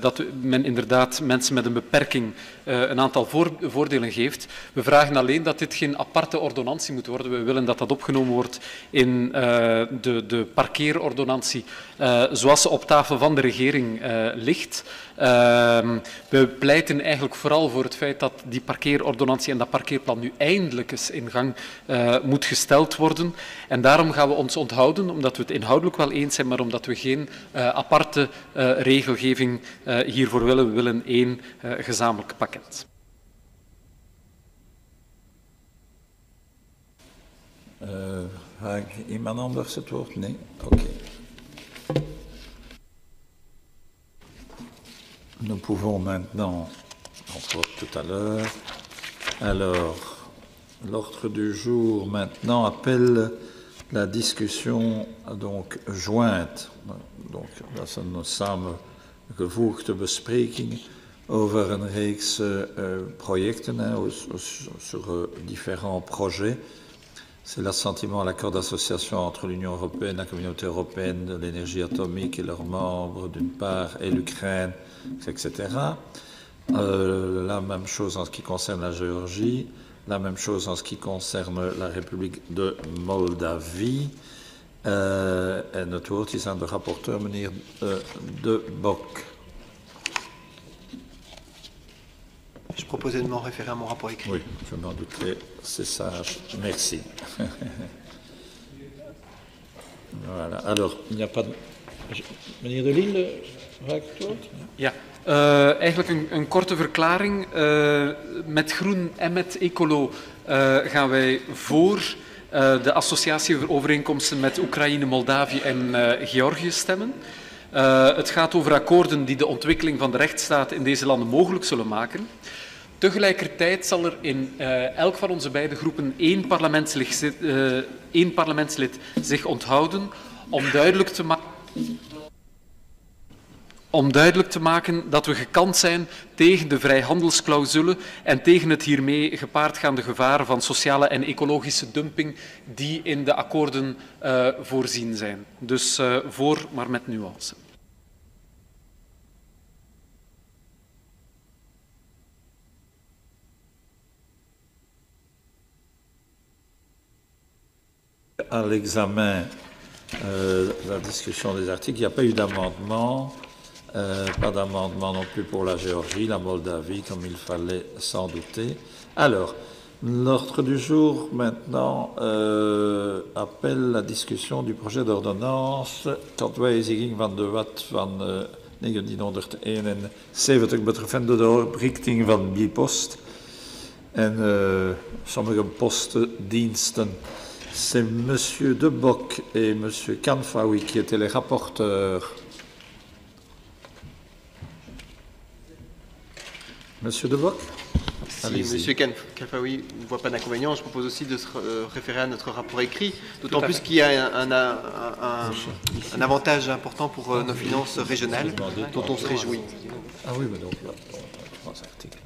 dat men inderdaad mensen met een beperking een aantal voordelen geeft. We vragen alleen dat dit geen aparte ordonnantie moet worden. We willen dat dat opgenomen wordt in de parkeerordonnantie zoals ze op tafel van de regering ligt. We pleiten eigenlijk vooral voor het feit dat die parkeerordonnantie en dat parkeerplan nu eindelijk eens in gang moet gesteld worden. En daarom gaan we ons onthouden, omdat we het inhoudelijk wel eens zijn, maar omdat we geen aparte regelgeving hiervoor willen. We willen één gezamenlijk pakket. Ga ik iemand anders het woord? Nee? Oké. Nous pouvons maintenant, on vote tout à l'heure. Alors, l'ordre du jour maintenant appelle la discussion donc jointe. Donc, dat is een samengevoegde bespreking over een reeks projecten sur différents projets. C'est l'assentiment à l'accord d'association entre l'Union européenne, la Communauté européenne de l'énergie atomique et leurs membres d'une part, et l'Ukraine, etc. La même chose en ce qui concerne la Géorgie, la même chose en ce qui concerne la République de Moldavie. En het woord is aan de rapporteur, meneer De Bok. Je proposais de m'en référer à mon rapport écrit. Oui, je m'en doutais, c'est sage. Merci. Voilà. Alors, il n'y a pas de... Meneer De Lille, raakt het woord? Ja. Eigenlijk een korte verklaring. Met Groen en met Ecolo gaan wij voor de associatieovereenkomsten met Oekraïne, Moldavië en Georgië stemmen. Het gaat over akkoorden die de ontwikkeling van de rechtsstaat in deze landen mogelijk zullen maken. Tegelijkertijd zal er in elk van onze beide groepen één parlementslid zich onthouden om duidelijk te maken dat we gekant zijn tegen de vrijhandelsclausule en tegen het hiermee gepaardgaande gevaren van sociale en ecologische dumping die in de akkoorden voorzien zijn. Dus voor, maar met nuance. À l'examen la discussion des articles, il n'y a pas eu d'amendement, pas d'amendement non plus pour la Géorgie, la Moldavie, comme il fallait s'en douter. Alors, l'ordre du jour maintenant appelle la discussion du projet d'ordonnance tot wijziging van de wet van 1971 betreffende de oprichting van Bipost en sommige postdiensten. C'est M. De Bok et M. Kanfaoui qui étaient les rapporteurs. M. De Bok? Si M. Kanfaoui ne voit pas d'inconvénient, je propose aussi de se référer à notre rapport écrit, d'autant plus qu'il y a un avantage important pour nos finances régionales, dont on se réjouit. Ah oui, mais donc, trois articles.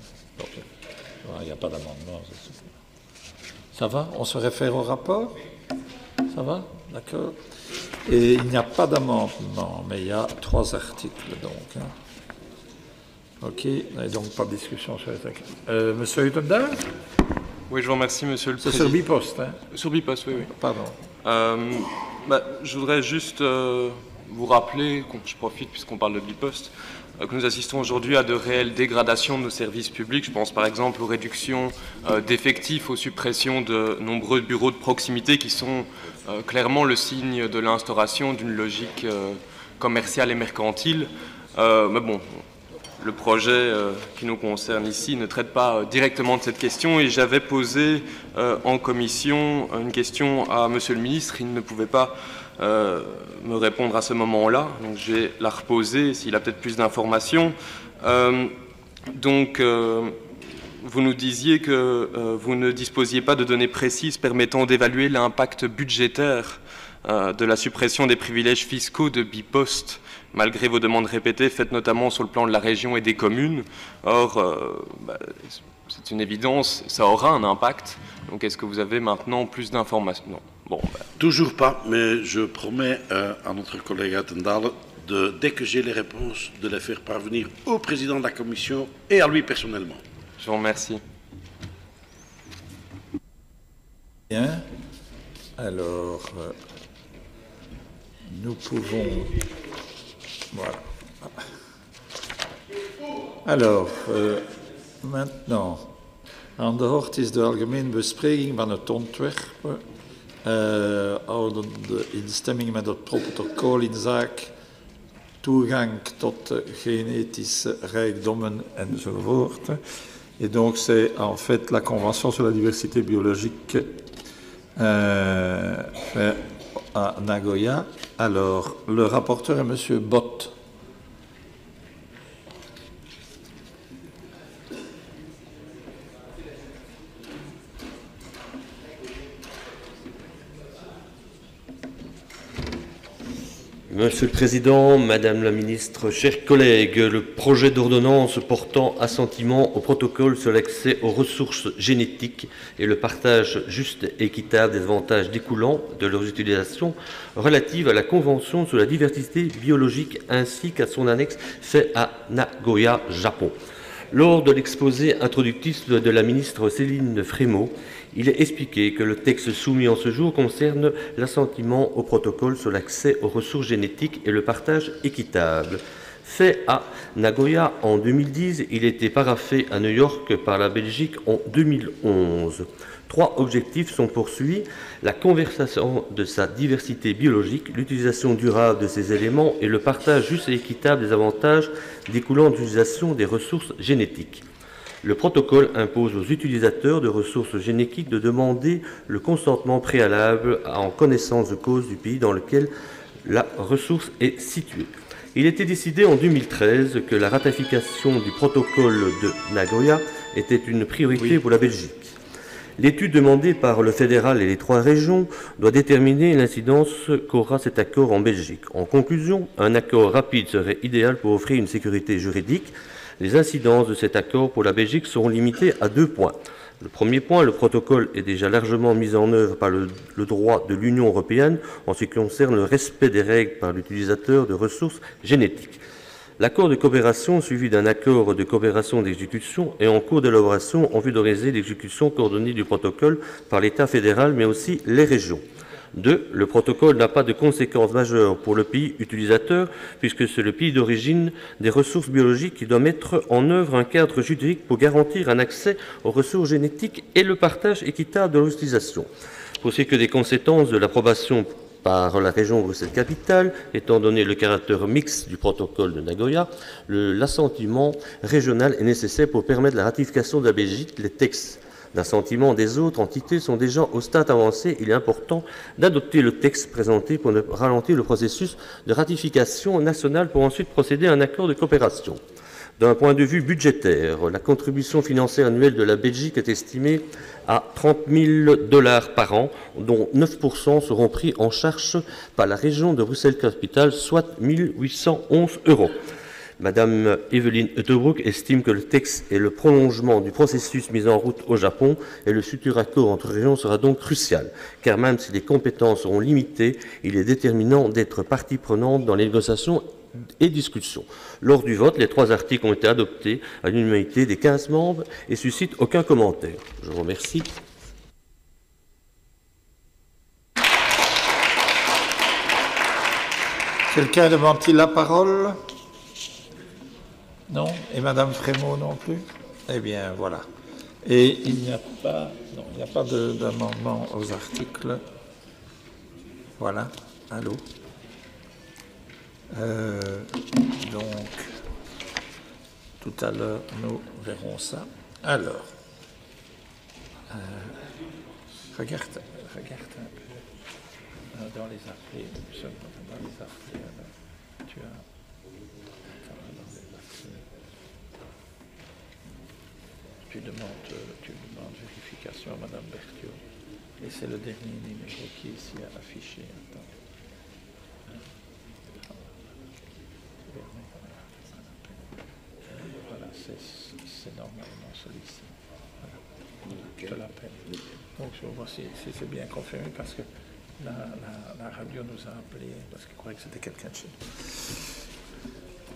Il n'y a pas d'amendement. Ça va? On se réfère au rapport? Ça va? D'accord. Et il n'y a pas d'amendement, mais il y a trois articles, donc. Hein. OK, il n'y a donc pas de discussion sur les articles. Monsieur Huttendal? Oui, je vous remercie, Monsieur le Président. C'est sur Bipost, hein? Sur Bipost, oui, oui. Pardon. Je voudrais juste vous rappeler, je profite puisqu'on parle de Bipost, que nous assistons aujourd'hui à de réelles dégradations de nos services publics. Je pense par exemple aux réductions d'effectifs, aux suppressions de nombreux bureaux de proximité qui sont clairement le signe de l'instauration d'une logique commerciale et mercantile. Mais bon, le projet qui nous concerne ici ne traite pas directement de cette question et j'avais posé en commission une question à Monsieur le ministre. Il ne pouvait pas me répondre à ce moment-là, donc je vais la reposer s'il a peut-être plus d'informations. Vous nous disiez que vous ne disposiez pas de données précises permettant d'évaluer l'impact budgétaire de la suppression des privilèges fiscaux de Bipost, malgré vos demandes répétées, faites notamment sur le plan de la région et des communes. Or, c'est une évidence, ça aura un impact. Donc, est-ce que vous avez maintenant plus d'informations? Non. Bon, Toujours pas, mais je promets à notre collègue Attendale, dès que j'ai les réponses, de les faire parvenir au président de la commission et à lui personnellement. Je vous remercie. Bien. Alors, nous pouvons... Voilà. Alors, maintenant, aan de orde is de algemene bespreking van het ontwerp, houdende instemming met het protocol in zaak toegang tot genetische rijkdommen enzovoort. Et donc, c'est en fait la Convention sur la diversité biologique à Nagoya. Alors, le rapporteur est M. Bott. Monsieur le Président, Madame la Ministre, chers collègues, le projet d'ordonnance portant assentiment au protocole sur l'accès aux ressources génétiques et le partage juste et équitable des avantages découlant de leur utilisation relative à la Convention sur la diversité biologique ainsi qu'à son annexe fait à Nagoya, Japon. Lors de l'exposé introductif de la ministre Céline Frémaux, il est expliqué que le texte soumis en ce jour concerne l'assentiment au protocole sur l'accès aux ressources génétiques et le partage équitable. Fait à Nagoya en 2010, il était paraphé à New York par la Belgique en 2011. 3 objectifs sont poursuivis: la conservation de sa diversité biologique, l'utilisation durable de ses éléments et le partage juste et équitable des avantages découlant de l'utilisation des ressources génétiques. Le protocole impose aux utilisateurs de ressources génétiques de demander le consentement préalable en connaissance de cause du pays dans lequel la ressource est située. Il était décidé en 2013 que la ratification du protocole de Nagoya était une priorité pour la Belgique. L'étude demandée par le fédéral et les 3 régions doit déterminer l'incidence qu'aura cet accord en Belgique. En conclusion, un accord rapide serait idéal pour offrir une sécurité juridique. Les incidences de cet accord pour la Belgique seront limitées à 2 points. Le premier point, le protocole est déjà largement mis en œuvre par le droit de l'Union européenne en ce qui concerne le respect des règles par l'utilisateur de ressources génétiques. L'accord de coopération suivi d'un accord de coopération d'exécution est en cours d'élaboration en vue d'organiser l'exécution coordonnée du protocole par l'État fédéral mais aussi les régions. 2. Le protocole n'a pas de conséquences majeures pour le pays utilisateur puisque c'est le pays d'origine des ressources biologiques qui doit mettre en œuvre un cadre juridique pour garantir un accès aux ressources génétiques et le partage équitable de leur utilisation. Pour ce qui est des conséquences de l'approbation par la région Bruxelles-Capitale, étant donné le caractère mixte du protocole de Nagoya, l'assentiment régional est nécessaire pour permettre la ratification de la Belgique. Les textes d'assentiment des autres entités sont déjà au stade avancé. Il est important d'adopter le texte présenté pour ne ralentir le processus de ratification nationale pour ensuite procéder à un accord de coopération. D'un point de vue budgétaire, la contribution financière annuelle de la Belgique est estimée à $30 000 par an, dont 9% seront pris en charge par la région de Bruxelles-Capitale, soit 1 811 €. Madame Evelyne Uttebroek estime que le texte est le prolongement du processus mis en route au Japon et le futur accord entre régions sera donc crucial, car même si les compétences seront limitées, il est déterminant d'être partie prenante dans les négociations et discussions. Lors du vote, les 3 articles ont été adoptés à l'unanimité des 15 membres et suscitent aucun commentaire. Je vous remercie. Quelqu'un demande-t-il la parole? Non? Et Madame Frémaux non plus? Eh bien, voilà. Et il n'y a pas, non, il n'y a pas d'amendement aux articles. Voilà. Allô? Donc, tout à l'heure, nous verrons ça. Alors, regarde un peu dans les appels, tu as... Tu demandes vérification à Madame Berthiaud. Et c'est le dernier numéro qui est ici affiché. Attends. Voilà, c'est normalement celui-ci. Voilà. Je te l'appelle. Donc je vois si c'est bien confirmé parce que la radio nous a appelé parce qu'elle croyait que c'était quelqu'un de chez nous.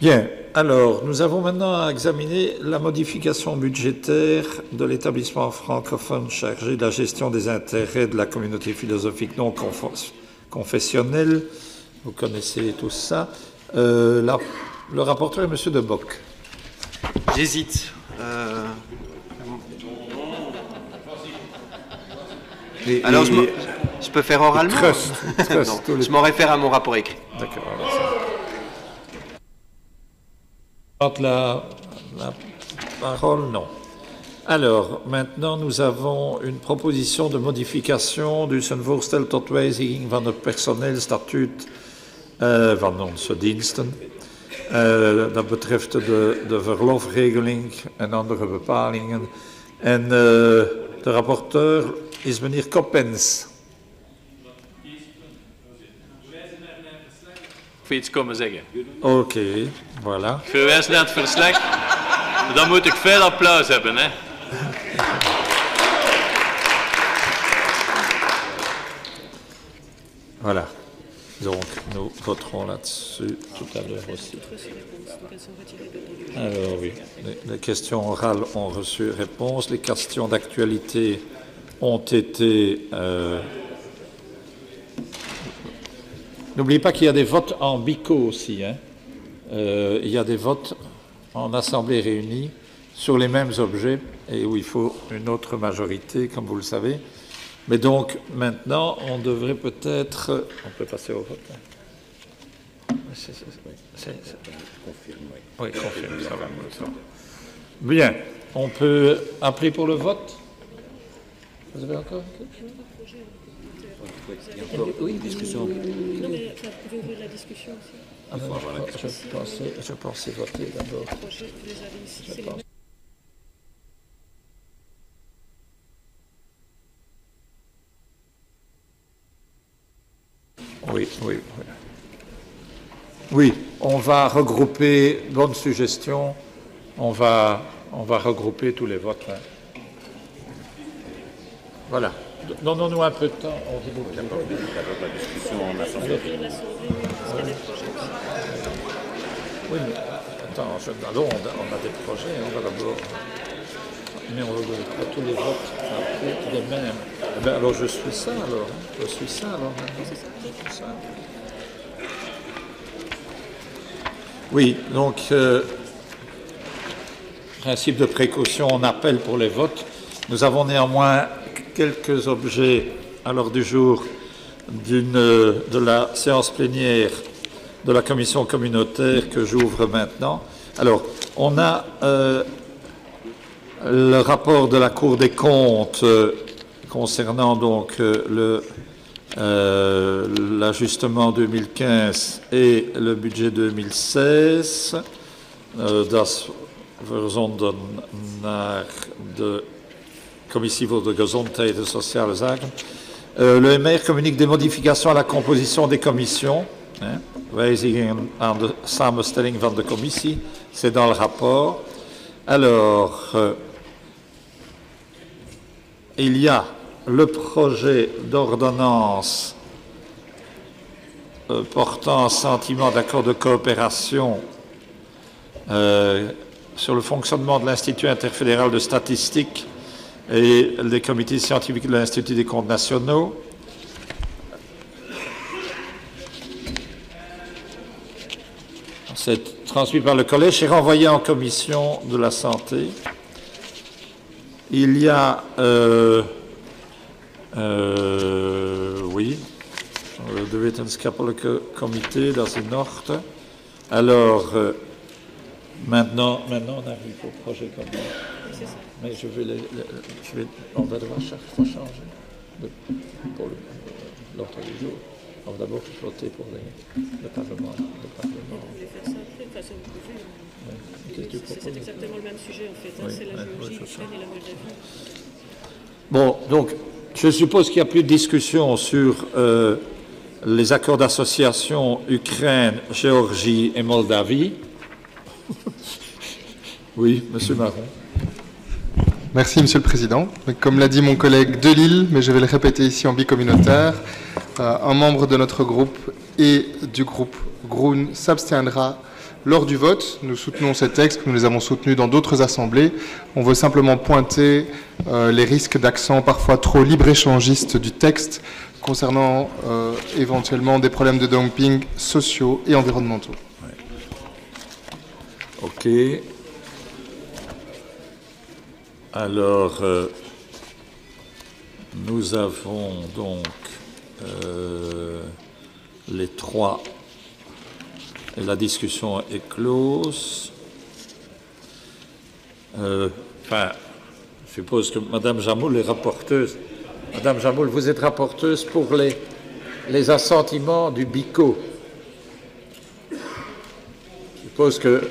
Bien, alors nous avons maintenant à examiner la modification budgétaire de l'établissement francophone chargé de la gestion des intérêts de la communauté philosophique non confessionnelle. Vous connaissez tout ça. Le rapporteur est M. De Bock. J'hésite. Alors je peux faire oralement. Non, je m'en réfère à mon rapport écrit. D'accord. La parole, non. Alors, maintenant, nous avons une proposition de modification du voorstel tot wijziging van het personeelstatuut van onze diensten. Dat betreft de verlofregeling en andere bepalingen. En de rapporteur is meneer Coppens. Iets komen zeggen. Oké, voilà. Ik verwijs naar het verslag. Dan moet ik veel applaus hebben, hè. Voilà. Donc, nous voterons là-dessus tout à l'heure aussi. Alors oui, les questions orales ont reçu réponse. Les questions d'actualité ont été... N'oubliez pas qu'il y a des votes en bico aussi. Hein. Il y a des votes en assemblée réunie sur les mêmes objets et où il faut une autre majorité, comme vous le savez. Mais donc, maintenant, on devrait peut-être... On peut passer au vote. Hein. Oui, confirme, ça va. Bien, on peut appeler pour le vote. Vous avez encore quelque chose? Oui, discussion. Non, mais vous pouvez ouvrir la discussion aussi. Ah, non, je pensais voter d'abord. Oui. Oui, on va regrouper, bonne suggestion, on va regrouper tous les votes. Hein. Voilà. Donnons-nous un peu de temps. On regroupe d'abord la discussion en assemblée. Oui, mais attends, on a des projets, on va d'abord... Mais on ne regroupe pas tous les votes après, les mêmes. Eh bien, alors je suis ça alors. Je suis ça alors maintenant. Ça. Oui, donc, principe de précaution, on appelle pour les votes. Nous avons néanmoins quelques objets à l'ordre du jour de la séance plénière de la commission communautaire que j'ouvre maintenant. Alors, on a le rapport de la Cour des comptes concernant donc l'ajustement 2015 et le budget 2016. Das verzonden naar de Commissie voor de Gezondheid en Sociale Zaken. Le MR communique des modifications à la composition des commissions. Wijzigingen aan de samenstelling van de commissie. C'est dans le rapport. Alors, il y a le projet d'ordonnance portant sentiment d'accord de coopération sur le fonctionnement de l'Institut interfédéral de statistique et des comités scientifiques de l'Institut des comptes nationaux. C'est transmis par le collège et renvoyé en commission de la santé. Il y a, oui, de wetenschappelijke comité, dat is in orde. Alors, Maintenant, on arrive au projet commun. C'est ça. Mais on va devoir chaque fois changer pour l'ordre du jour. On va d'abord voter pour le Parlement. Vous voulez faire ça après? Enfin, ça, vous pouvez. Oui. C'est exactement le même sujet, en fait. Hein. Oui, c'est la Géorgie, l'Ukraine et la Moldavie. Bon, donc, je suppose qu'il n'y a plus de discussion sur les accords d'association Ukraine, Géorgie et Moldavie. Oui, Monsieur Marron. Merci, Monsieur le Président. Comme l'a dit mon collègue de Lille, mais je vais le répéter ici en bicommunautaire, un membre de notre groupe et du groupe Groen s'abstiendra lors du vote. Nous soutenons ces textes, nous les avons soutenus dans d'autres assemblées. On veut simplement pointer les risques d'accent parfois trop libre-échangiste du texte concernant éventuellement des problèmes de dumping sociaux et environnementaux. Ouais. OK. Alors, nous avons donc les trois, et la discussion est close. Enfin, je suppose que Madame Jamoul est rapporteuse. Madame Jamoul, vous êtes rapporteuse pour les assentiments du BICO. Je suppose que...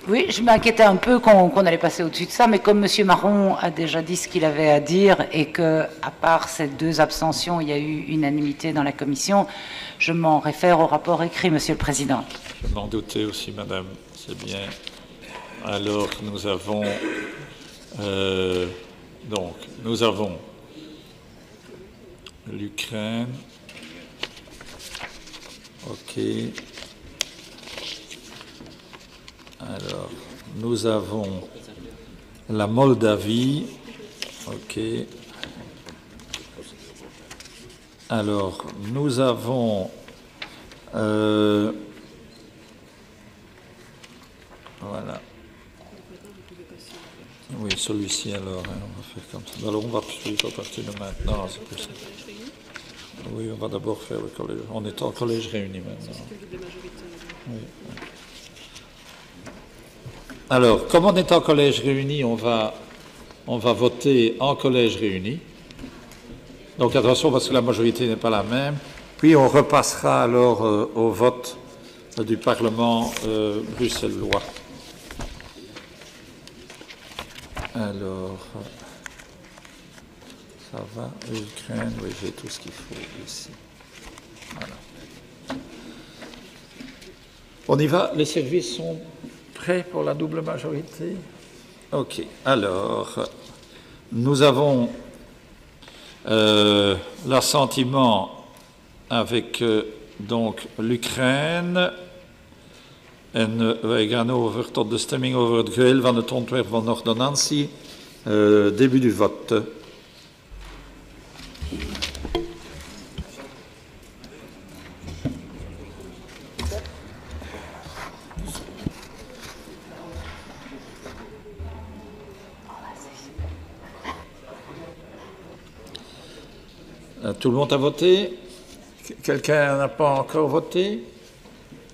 Oui, je m'inquiétais un peu qu'on allait passer au-dessus de ça, mais comme M. Marron a déjà dit ce qu'il avait à dire et que, à part ces 2 abstentions, il y a eu unanimité dans la commission, je m'en réfère au rapport écrit, Monsieur le Président. Je m'en doutais aussi, Madame, c'est bien. Alors, nous avons l'Ukraine. OK. Alors, nous avons la Moldavie. OK. Alors, nous avons... voilà. Oui, celui-ci, alors, hein, on va faire comme ça. Alors, on va suivre à partir de maintenant. C'est pour ça. Oui, on va d'abord faire le collège. On est en collège réuni maintenant. Oui. Alors, comme on est en collège réuni, on va voter en collège réuni. Donc attention parce que la majorité n'est pas la même. Puis on repassera alors au vote du Parlement bruxellois. Alors, ça va, l'Ukraine, oui, j'ai tout ce qu'il faut ici. Voilà. On y va, les services sont prêt pour la double majorité? OK. Alors, nous avons l'assentiment avec donc l'Ukraine. En wij gaan over tot de stemming over het geheel van het ontwerp van ordonnantie. Début du vote. Tout le monde a voté? Quelqu'un n'a pas encore voté?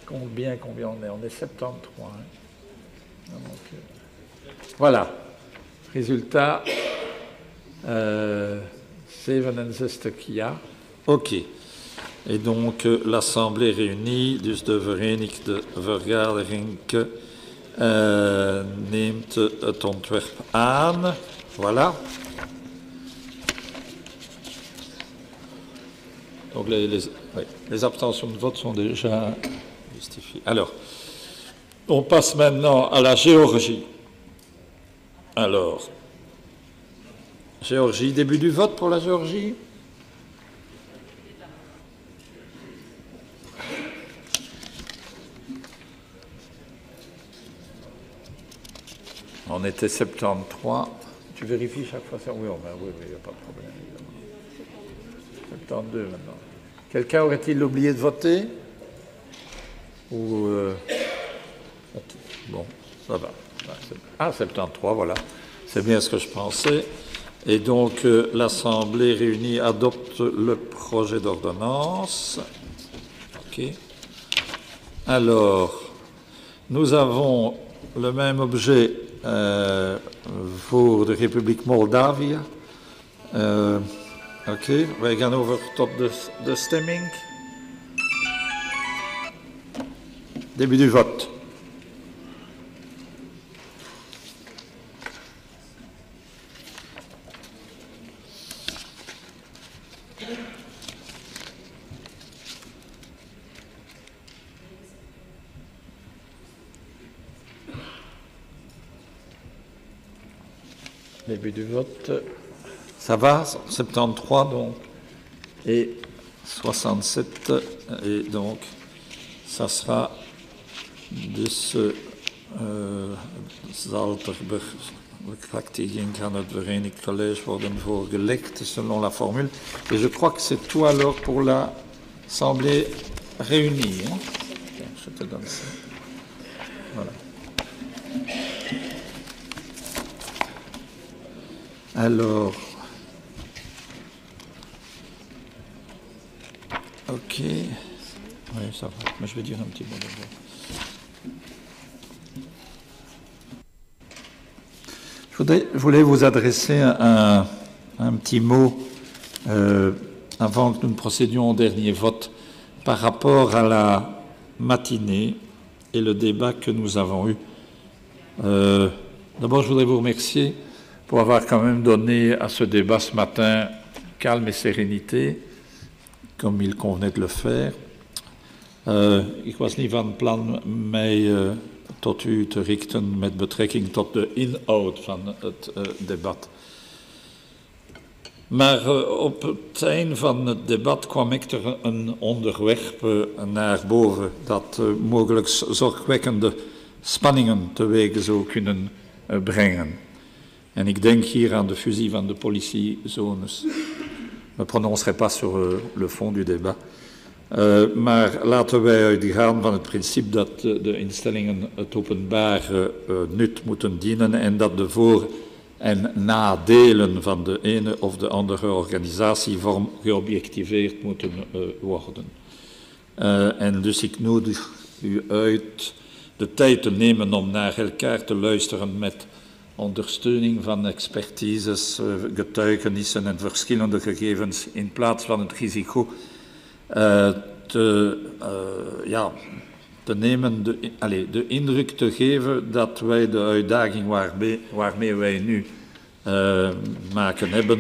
Combien on est? On est 73. Hein? Donc, voilà. Résultat, 67 ja. OK. Et donc, l'Assemblée réunie, dus de Verenigde Vergadering, neemt het ontwerp aan. Voilà. Donc les abstentions de vote sont déjà justifiées. Alors, on passe maintenant à la Géorgie. Alors, Géorgie, début du vote pour la Géorgie. On était 73. Tu vérifies chaque fois ça? Oui, oui, il n'y a pas de problème. 72 maintenant. Quelqu'un aurait-il oublié de voter? Ou bon, ça va. Ah, 73, voilà. C'est bien ce que je pensais. Et donc, l'Assemblée réunie adopte le projet d'ordonnance. OK. Alors, Nous avons le même objet voor de Republiek Moldavië. Oké, wij gaan over tot de stemming. Début du vote. Début du vote. Ça va, 73 donc, et 67, et donc ça sera zal ter bekrachtiging aan het Verenigd College worden voorgelegd selon la formule. Et je crois que c'est tout alors pour l'Assemblée réunie. Hein? Je te donne ça. Voilà. Alors, ok, oui, ça va, mais je vais dire un petit mot d'abord. Je voulais vous adresser un petit mot avant que nous ne procédions au dernier vote par rapport à la matinée et le débat que nous avons eu. D'abord, je voudrais vous remercier pour avoir quand même donné à ce débat ce matin calme et sérénité, comme il convenait de le faire. Ik was niet van plan mij tot u te richten met betrekking tot de inhoud van het debat. Maar op het einde van het debat kwam ik er een onderwerp naar boven dat mogelijk zorgwekkende spanningen teweeg zou kunnen brengen. En ik denk hier aan de fusie van de politiezones. Je ne prononcerai pas sur le fond du débat. Maar laten wij uitgaan van het principe dat de instellingen het openbaar nut moeten dienen en dat de voor- en nadelen van de ene of de andere organisatievorm geobjectiveerd moeten worden. En dus ik nodig u uit de tijd te nemen om naar elkaar te luisteren met ondersteuning van expertises, getuigenissen en verschillende gegevens in plaats van het risico te nemen, de indruk te geven dat wij de uitdaging waarmee wij nu maken hebben,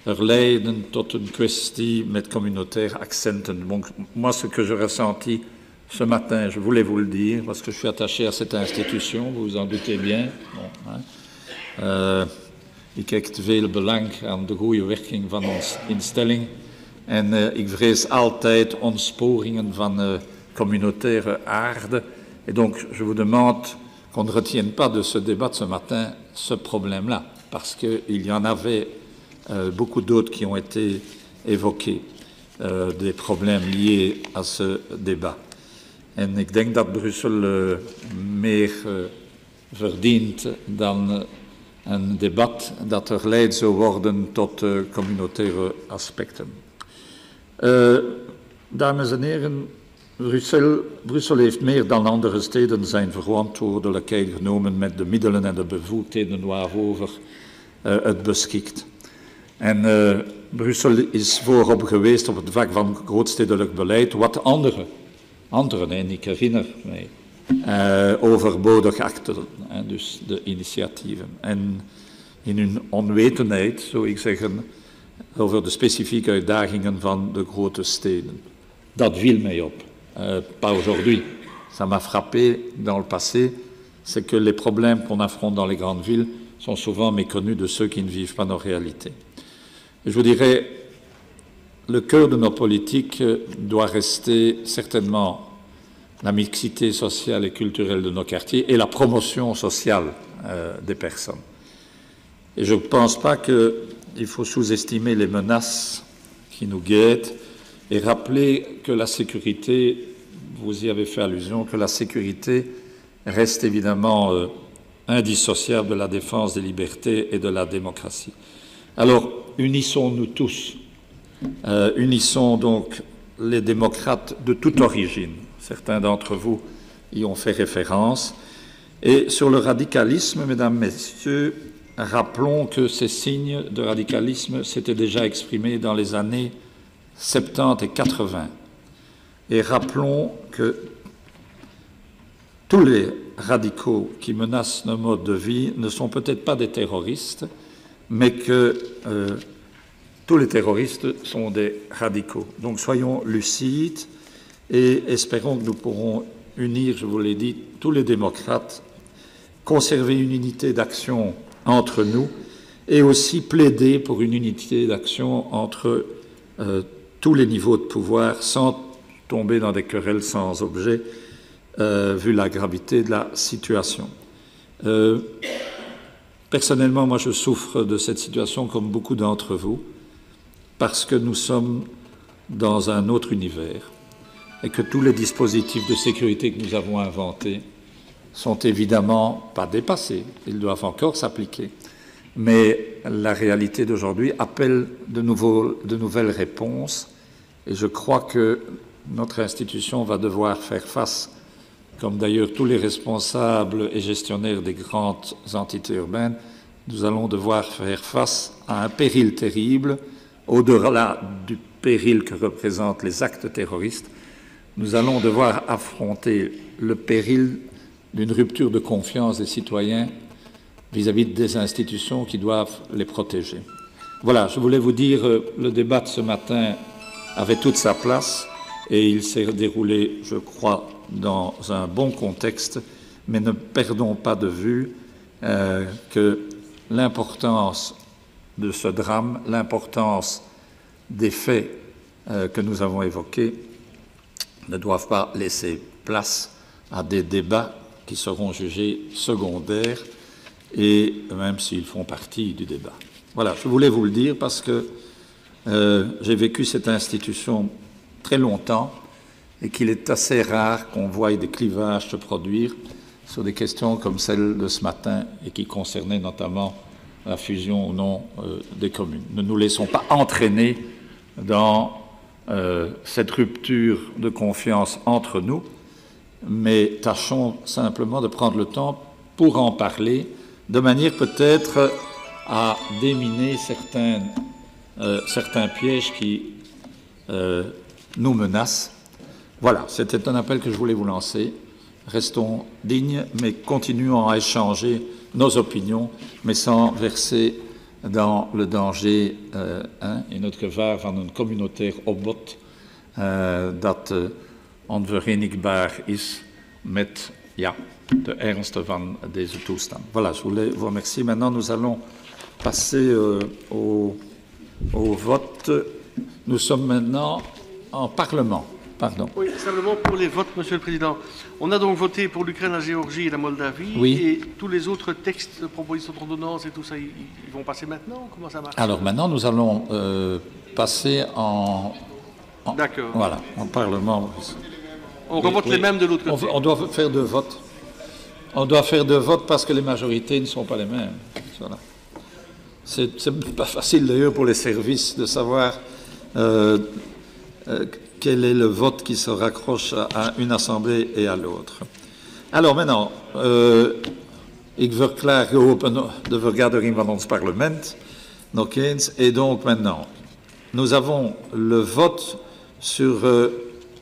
er leiden tot une kwestie met communautaire accenten. Donc, moi, ce que je ressentis ce matin, je voulais vous le dire, parce que je suis attaché à cette institution, vous vous en doutez bien. Bon, hein. Ik hecht veel belang aan de goede werking van onze instelling en ik vrees altijd ontsporingen van communautaire aarde. Et donc, je vous demande qu'on ne retienne pas de ce débat de ce matin ce problème-là, parce qu'il y en avait beaucoup d'autres qui ont été évoqués, des problèmes liés à ce débat. En ik denk dat Brussel meer verdient dan een debat dat er leidt zou worden tot communautaire aspecten. Dames en heren, Brussel heeft meer dan andere steden zijn verantwoordelijkheid genomen met de middelen en de bevoegdheden waarover het beschikt. En Brussel is voorop geweest op het vlak van grootstedelijk beleid, wat anderen, en ik herinner mij, overbodig achten, dus de initiatieven. En in hun onwetendheid, zou ik zeggen, over de specifieke uitdagingen van de grote steden. Dat viel mij op. Pas aujourd'hui. Ça m'a frappé dans le passé, c'est que les problèmes qu'on affronte dans les grandes villes sont souvent méconnus de ceux qui ne vivent pas nos réalités. Et je vous dirais, le cœur de nos politiques doit rester certainement la mixité sociale et culturelle de nos quartiers et la promotion sociale des personnes. Et je ne pense pas qu'il faut sous-estimer les menaces qui nous guettent et rappeler que la sécurité, vous y avez fait allusion, que la sécurité reste évidemment indissociable de la défense des libertés et de la démocratie. Alors, unissons-nous tous, unissons donc les démocrates de toute origine. Certains d'entre vous y ont fait référence. Et sur le radicalisme, mesdames, messieurs, rappelons que ces signes de radicalisme s'étaient déjà exprimés dans les années 70 et 80. Et rappelons que tous les radicaux qui menacent nos modes de vie ne sont peut-être pas des terroristes, mais que tous les terroristes sont des radicaux. Donc soyons lucides et espérons que nous pourrons unir, je vous l'ai dit, tous les démocrates, conserver une unité d'action entre nous et aussi plaider pour une unité d'action entre tous les niveaux de pouvoir sans tomber dans des querelles sans objet, vu la gravité de la situation. Personnellement, moi, je souffre de cette situation comme beaucoup d'entre vous, parce que nous sommes dans un autre univers et que tous les dispositifs de sécurité que nous avons inventés sont évidemment pas dépassés, ils doivent encore s'appliquer. Mais la réalité d'aujourd'hui appelle de nouvelles réponses et je crois que notre institution va devoir faire face, comme d'ailleurs tous les responsables et gestionnaires des grandes entités urbaines, nous allons devoir faire face à un péril terrible, au-delà du péril que représentent les actes terroristes. Nous allons devoir affronter le péril d'une rupture de confiance des citoyens vis-à-vis des institutions qui doivent les protéger. Voilà, je voulais vous dire, le débat de ce matin avait toute sa place et il s'est déroulé, je crois, dans un bon contexte, mais ne perdons pas de vue que l'importance de ce drame, l'importance des faits que nous avons évoqués ne doivent pas laisser place à des débats qui seront jugés secondaires et même s'ils font partie du débat. Voilà, je voulais vous le dire parce que j'ai vécu cette institution très longtemps et qu'il est assez rare qu'on voie des clivages se produire sur des questions comme celle de ce matin et qui concernaient notamment la fusion ou non des communes. Ne nous laissons pas entraîner dans cette rupture de confiance entre nous, mais tâchons simplement de prendre le temps pour en parler, de manière peut-être à déminer certains pièges qui nous menacent. Voilà, c'était un appel que je voulais vous lancer. Restons dignes, mais continuons à échanger nos opinions, mais sans verser dans le danger in het gevaar van een communautair opbod dat onverenigbaar is met de ernst van deze toestand. Voilà, je voulais vous remercier. Maintenant, nous allons passer au vote. Nous sommes maintenant en Parlement. Pardon. Oui, simplement pour les votes, Monsieur le Président. On a donc voté pour l'Ukraine, la Géorgie et la Moldavie. Oui. Et tous les autres textes, propositions d'ordonnance et tout ça, ils vont passer maintenant? Comment ça marche? Alors maintenant, nous allons passer en D'accord. Voilà, en Parlement. On revote les mêmes de l'autre côté. On doit faire deux votes. On doit faire deux votes parce que les majorités ne sont pas les mêmes. Voilà. C'est pas facile d'ailleurs pour les services de savoir quel est le vote qui se raccroche à une assemblée et à l'autre. Alors maintenant, ik verklaar geopend de vergadering van ons parlement, nog eens, et donc maintenant, nous avons le vote sur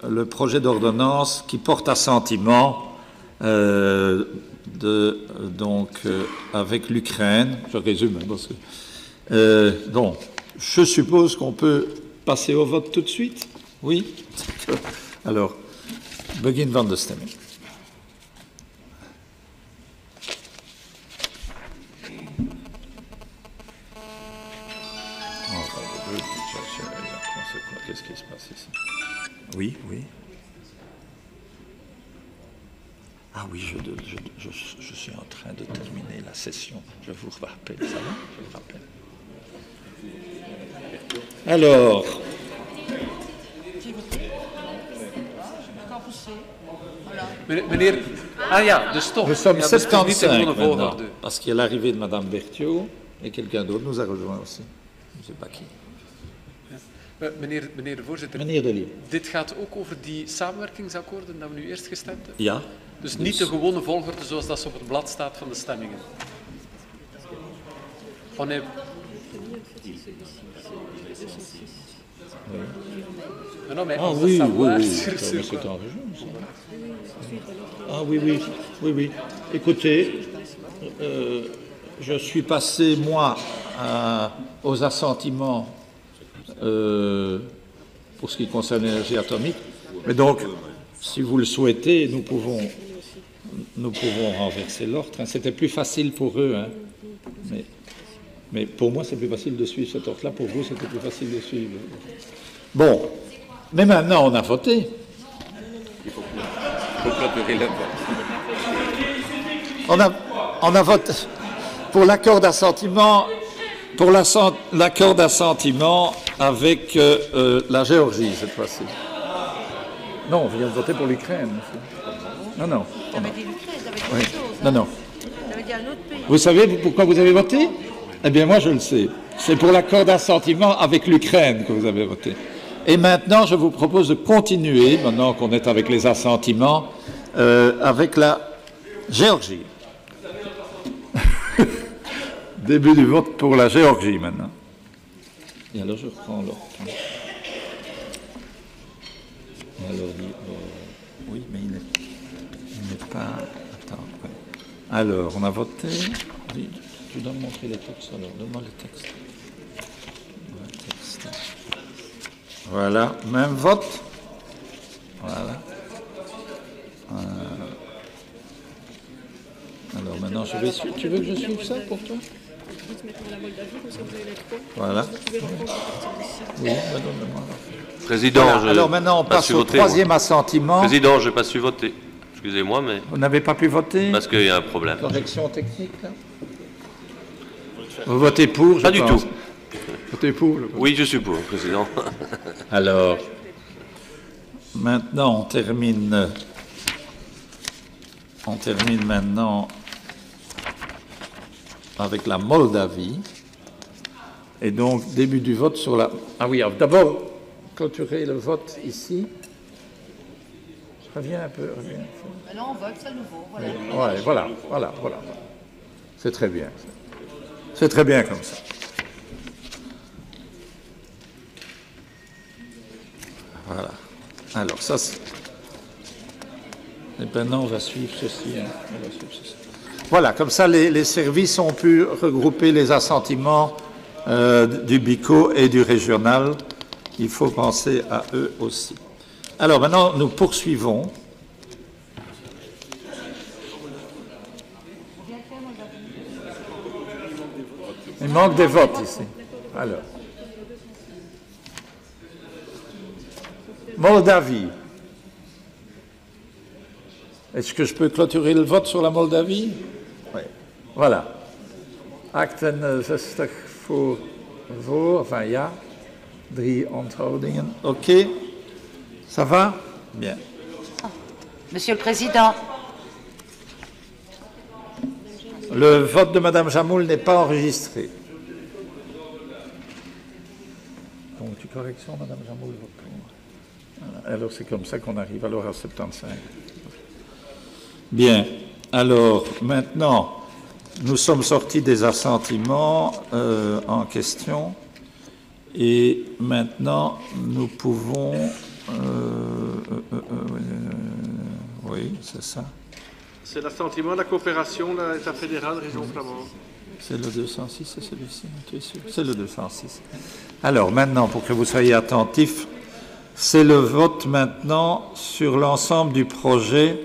le projet d'ordonnance qui porte assentiment avec l'Ukraine. Je résume, parce que, donc, je suppose qu'on peut passer au vote tout de suite. Oui? Alors, begin van de stemming. Qu'est-ce qui se passe ici? Oui, oui. Ah oui, je suis en train de terminer la session. Je vous rappelle, ça va? Je vous rappelle. Alors... Meneer, ah ja, de stop. Nous sommes ja, 75 maintenant, parce qu'il y a l'arrivée de Madame Berthiaud et quelqu'un d'autre nous a rejoint aussi. Je ne sais pas qui. Meneer de voorzitter, Meneer de Lier. Dit gaat ook over die samenwerkingsakkoorden dat we nu eerst gestemd hebben? Ja. Dus niet de gewone volgorde zoals dat op het blad staat van de stemmingen. Oh nee. Non, mais ah oui, c'est en région, ça. Ah oui. Écoutez, je suis passé, moi, aux assentiments pour ce qui concerne l'énergie atomique. Mais donc, si vous le souhaitez, nous pouvons renverser l'ordre. C'était plus facile pour eux, hein. Mais pour moi, c'est plus facile de suivre cet ordre-là. Pour vous, c'était plus facile de suivre. Bon, mais maintenant, on a voté. Il faut clôturer le vote. On a voté pour l'accord d'assentiment, avec la Géorgie, cette fois-ci. Non, on vient de voter pour l'Ukraine. Non. Oui. Non. Vous savez pourquoi vous avez voté? Eh bien, moi, je le sais. C'est pour l'accord d'assentiment avec l'Ukraine que vous avez voté. Et maintenant, je vous propose de continuer, maintenant qu'on est avec les assentiments, avec la Géorgie. Début du vote pour la Géorgie, maintenant. Et alors, je reprends l'ordre. Alors, oui, mais il n'est pas... Attends, ouais. Alors, on a voté... Tu dois me montrer les textes, alors. Donne-moi les textes. Voilà, même vote. Voilà. Alors, maintenant, je vais suivre. Tu veux que je suive ça pour toi? Voilà. Oui, donne-moi. Président, voilà. Alors maintenant, on passe au troisième assentiment. Président, je n'ai pas su voter. Excusez-moi, mais... Vous n'avez pas pu voter? Parce qu'il y a un problème. Correction technique, là. Vous votez pour, je Pas du tout. Votez pour, oui, je suis pour, Président. Alors, maintenant, on termine maintenant avec la Moldavie. Et donc, début du vote sur la... Ah oui, d'abord, clôturer le vote ici. Reviens un peu, reviens. Là, on vote, c'est nouveau. Voilà. Ouais, voilà. C'est très bien. C'est très bien comme ça. Voilà. Alors, ça, c'est... Et maintenant, on va suivre ceci. Hein. Voilà, comme ça, les services ont pu regrouper les assentiments du BICO et du régional. Il faut penser à eux aussi. Alors, maintenant, nous poursuivons. Il manque des votes ici. Alors. Moldavie. Est-ce que je peux clôturer le vote sur la Moldavie? Oui. Voilà. 68 voor, enfin ja. 3 onthoudingen. OK. Ça va? Bien. Monsieur le Président. Le vote de Mme Jamoul n'est pas enregistré. Donc, tu correction, Mme Jamoul vote pour. Voilà. Alors, c'est comme ça qu'on arrive alors à 75. Bien. Alors, maintenant, nous sommes sortis des assentiments en question. Et maintenant, nous pouvons... oui, c'est ça. C'est l'assentiment de la coopération de l'État fédéral, région flamande. C'est le 206, c'est celui-ci, tu es sûr? C'est le 206. Alors, maintenant, pour que vous soyez attentifs, c'est le vote maintenant sur l'ensemble du projet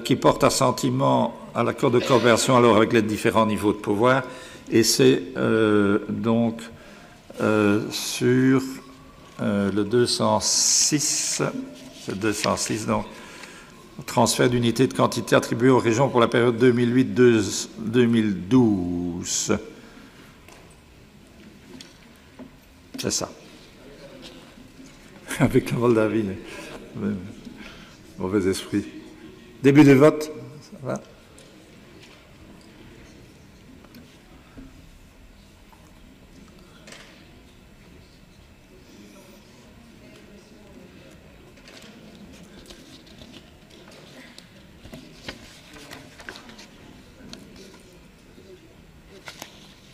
qui porte assentiment à l'accord de coopération alors avec les différents niveaux de pouvoir. Et c'est donc sur le 206, c'est 206 donc, transfert d'unités de quantité attribuées aux régions pour la période 2008-2012. C'est ça. Avec la Moldavie, mauvais esprit. Début de vote, ça va?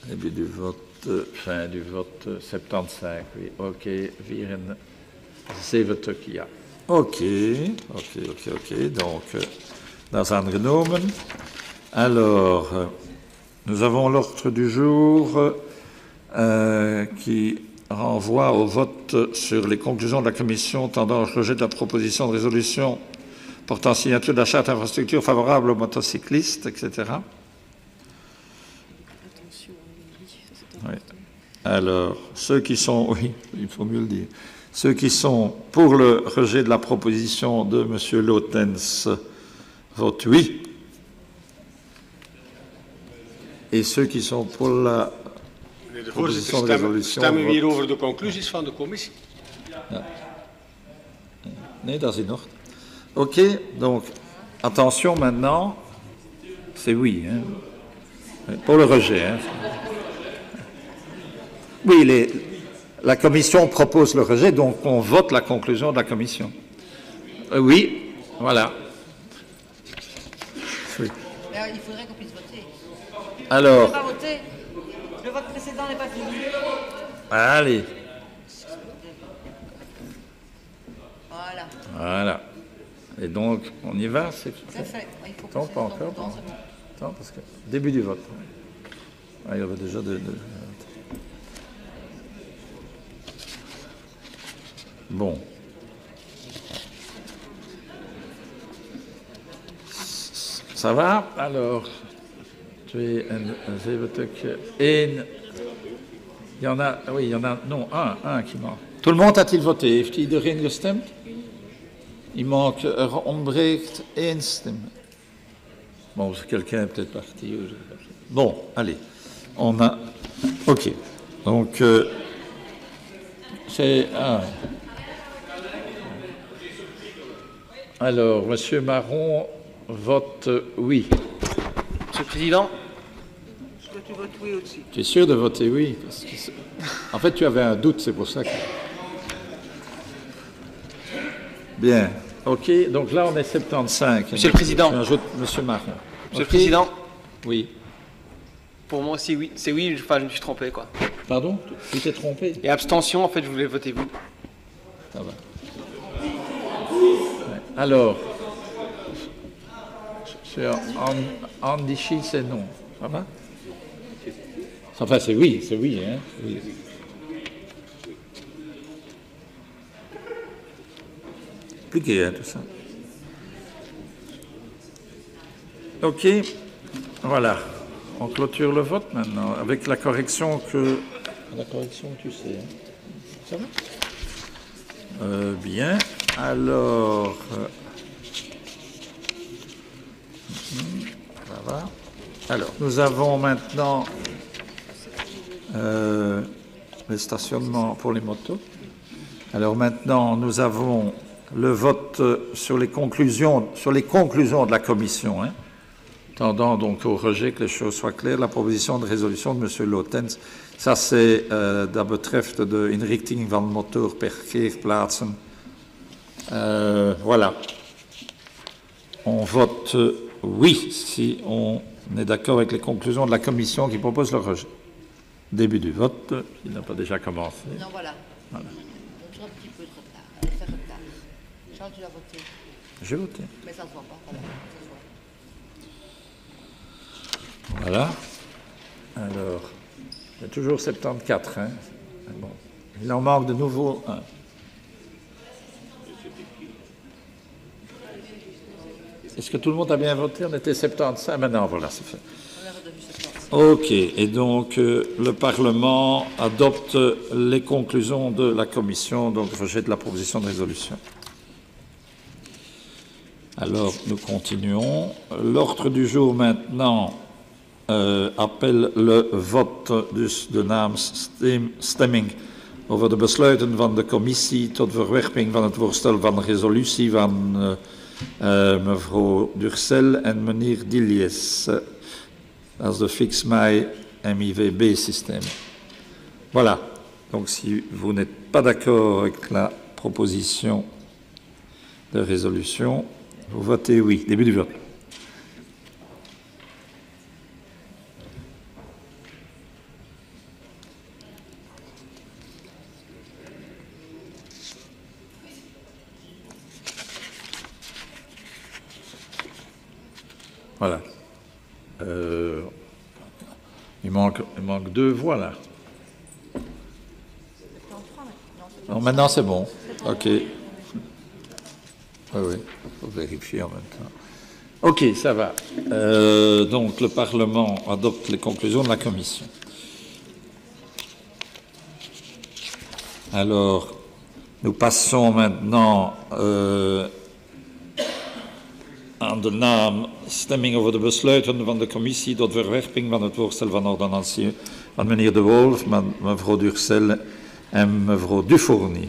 Début du vote, fin du vote, 75, oui. Ok, 74 ja. Ok, donc, dat is aangenomen. Alors, nous avons l'ordre du jour qui renvoie au vote sur les conclusions de la Commission tendant au rejet de la proposition de résolution portant signature de la charte d'infrastructure favorable aux motocyclistes, etc. Oui. Alors, ceux qui sont, oui, il faut mieux le dire, ceux qui sont pour le rejet de la proposition de M. Lotens votent oui. Et ceux qui sont pour la proposition de résolution stemmen we hier over de conclusies van de commissie? Ja. Nee, dat is in orde. Ok, donc, attention maintenant, c'est oui, hein, pour le rejet. Hein. Oui, la commission propose le rejet, donc on vote la conclusion de la commission. Oui, voilà. Oui. Il faudrait qu'on puisse voter. Alors. On ne peut pas voter. Le vote précédent n'est pas fini. Allez. Voilà. Voilà. Et donc, on y va, c'est fait. Il faut non, pas encore. Attends, parce que début du vote. Ah, il y avait déjà Bon. Ça va? Alors, 2 en 70. Il y en a, oui, il y en a, non, un qui manque. Tout le monde a-t-il voté? Heeft iedereen gestemd? Il manque, ontbreekt 1 stem. Bon, quelqu'un est peut-être parti. Bon, allez. On a... OK. Donc, c'est... Alors, M. Marron vote oui. Monsieur le Président. Tu votes oui aussi. Tu es sûr de voter oui? Parce que en fait, tu avais un doute, c'est pour ça que... Bien. OK. Donc là, on est 75. Monsieur le Président. J'ajoute M. Marron. Monsieur le Président. Oui. Pour moi aussi, oui. C'est oui, enfin, je me suis trompé, quoi. Pardon? Tu t'es trompé? Et abstention, en fait, je voulais voter vous. Ça va. Ouais. Alors, Andichi, c'est non. Ça va? Enfin, c'est oui, hein? Oui. Compliqué, hein, tout ça. OK. Voilà. On clôture le vote maintenant, avec la correction que... La correction, tu sais. Hein? Ça va? Bien. Alors... ça va. Alors, nous avons maintenant les stationnements pour les motos. Alors maintenant, nous avons le vote sur les conclusions de la commission, hein, tendant donc au rejet, que les choses soient claires, la proposition de résolution de M. Lotens. Ça, c'est dat betreft de inrichting van motorparkeerplaatsen. Voilà. On vote oui si on est d'accord avec les conclusions de la commission qui propose le rejet. Début du vote, il n'a pas déjà commencé. Non, voilà. Voilà. Donc, j'ai un petit peu de retard. Elle fait retard. Charles, tu as voté? J'ai voté. Mais ça ne se voit pas. Voilà. Alors, il y a toujours 74. Hein. Bon. Il en manque de nouveau un. Est-ce que tout le monde a bien voté? On était 75. Maintenant, voilà, c'est fait. OK. Et donc, le Parlement adopte les conclusions de la Commission, donc rejet de la proposition de résolution. Alors, nous continuons. L'ordre du jour maintenant appelle le vote dus de naamstemming over de besluiten van de commissie tot verwerping van het voorstel van resolutie van mevrouw Durcel en meneer Dillies. Dat is de Fix My MIVB-système. Voilà. Donc, si vous n'êtes pas d'accord avec la proposition de résolution, vous votez oui. Début du vote. Voilà. Il manque 2 voix là. Non, maintenant c'est bon. OK. Oui, il faut vérifier en même temps. OK, ça va. Donc le Parlement adopte les conclusions de la Commission. Alors, nous passons maintenant aan de naam stemming over de besluiten van de commissie tot verwerping van het voorstel van ordonnantie van meneer De Wolf, mevrouw Durcel en mevrouw Dufourny.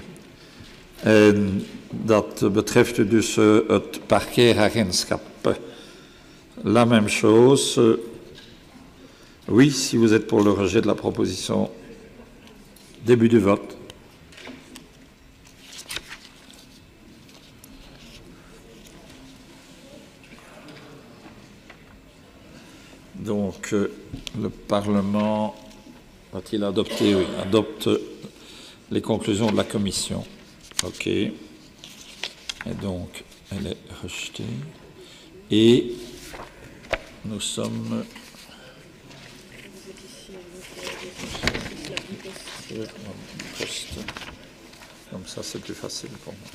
En dat betreft dus het parkeeragentschap. La même chose. Oui, si vous êtes pour le rejet de la proposition, début du vote. Donc, le Parlement va-t-il adopter? Oui, adopte les conclusions de la Commission. OK. Et donc, elle est rejetée. Et nous sommes... Comme ça, c'est plus facile pour moi.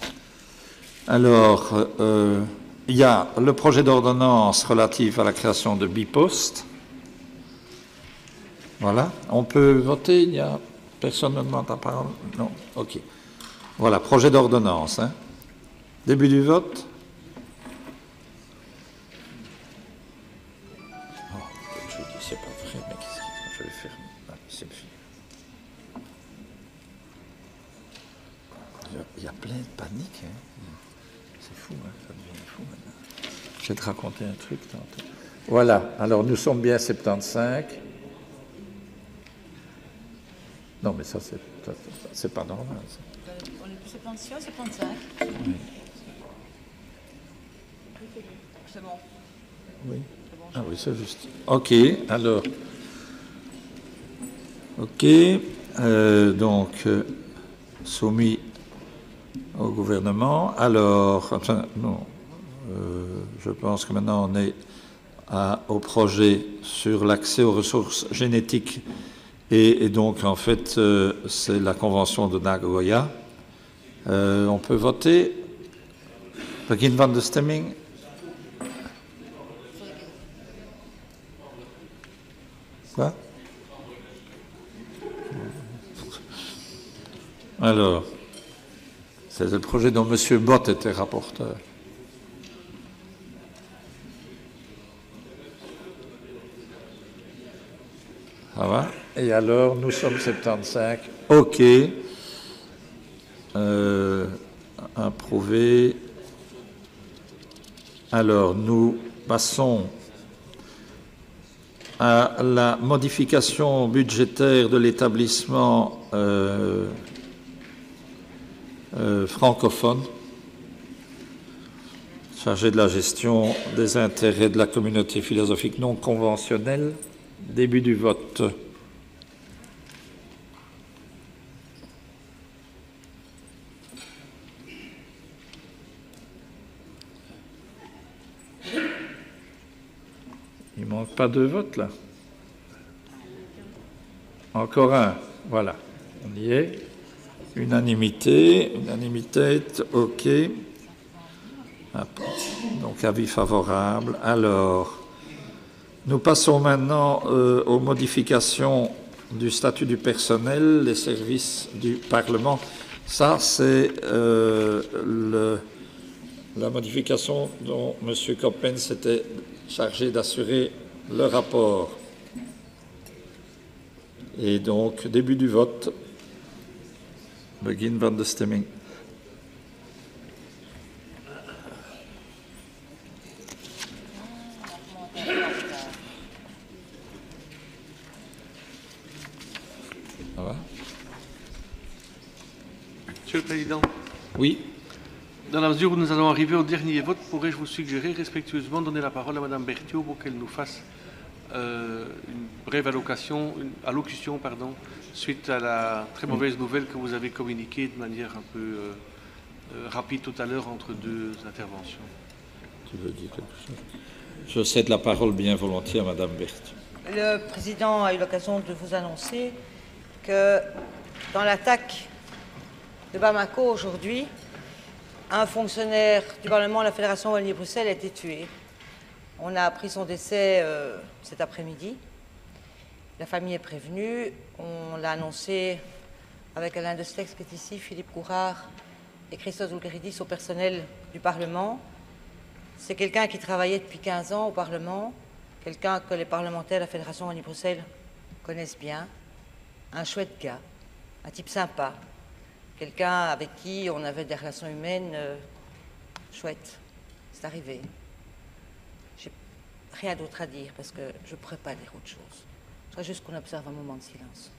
Alors, il y a le projet d'ordonnance relatif à la création de Bipost. Voilà. On peut voter. Il y a personne ne demande la parole. Non. OK. Voilà. Projet d'ordonnance. Hein. Début du vote. Oh, je dis c'est pas vrai, mais qu'est-ce que je vais faire? Ah, c'est fini. Il y a plein de panique. Hein. C'est fou, hein, ça devient fou maintenant. Je vais te raconter un truc tantôt. Voilà, alors nous sommes bien 75. Non, mais ça, c'est pas normal. Ça. On est plus 76 ou 75 Oui. C'est bon. Oui. Ah oui, c'est juste. OK, alors. OK, donc, soumis au gouvernement. Alors, enfin, non, je pense que maintenant on est au projet sur l'accès aux ressources génétiques et donc en fait c'est la convention de Nagoya. On peut voter. Begin van de stemming. Quoi? Alors, c'est le projet dont M. Bott était rapporteur. Ça va? Et alors, nous sommes 75. OK. Approuvé. Alors, nous passons à la modification budgétaire de l'établissement francophone, chargé de la gestion des intérêts de la communauté philosophique non conventionnelle. Début du vote. Il ne manque pas de vote là. Encore un. Voilà. On y est. Unanimité. Unanimité. OK. Donc avis favorable. Alors, nous passons maintenant aux modifications du statut du personnel, les services du Parlement. Ça, c'est la modification dont M. Coppen s'était chargé d'assurer le rapport. Et donc, début du vote. Begin van de stemming. Ça va? Monsieur le Président. Oui. Dans la mesure où nous allons arriver au dernier vote, pourrais-je vous suggérer respectueusement de donner la parole à Mme Berthiaud pour qu'elle nous fasse une brève allocution, suite à la très mauvaise nouvelle que vous avez communiquée de manière un peu rapide tout à l'heure entre deux interventions. Tu veux dire quelque chose? Je cède la parole bien volontiers à Madame Berthiaud. Le Président a eu l'occasion de vous annoncer que dans l'attaque de Bamako aujourd'hui, un fonctionnaire du Parlement de la Fédération Wallonie-Bruxelles a été tué. On a appris son décès cet après-midi. La famille est prévenue. On l'a annoncé avec Alain Destex qui est ici, Philippe Courard et Christophe Zoulgaridis au personnel du Parlement. C'est quelqu'un qui travaillait depuis 15 ans au Parlement, quelqu'un que les parlementaires de la Fédération Wallonie-Bruxelles connaissent bien, un chouette gars, un type sympa, quelqu'un avec qui on avait des relations humaines chouettes. C'est arrivé. J'ai rien d'autre à dire parce que je ne pourrais pas dire autre chose. Je voudrais juste qu'on observe un moment de silence.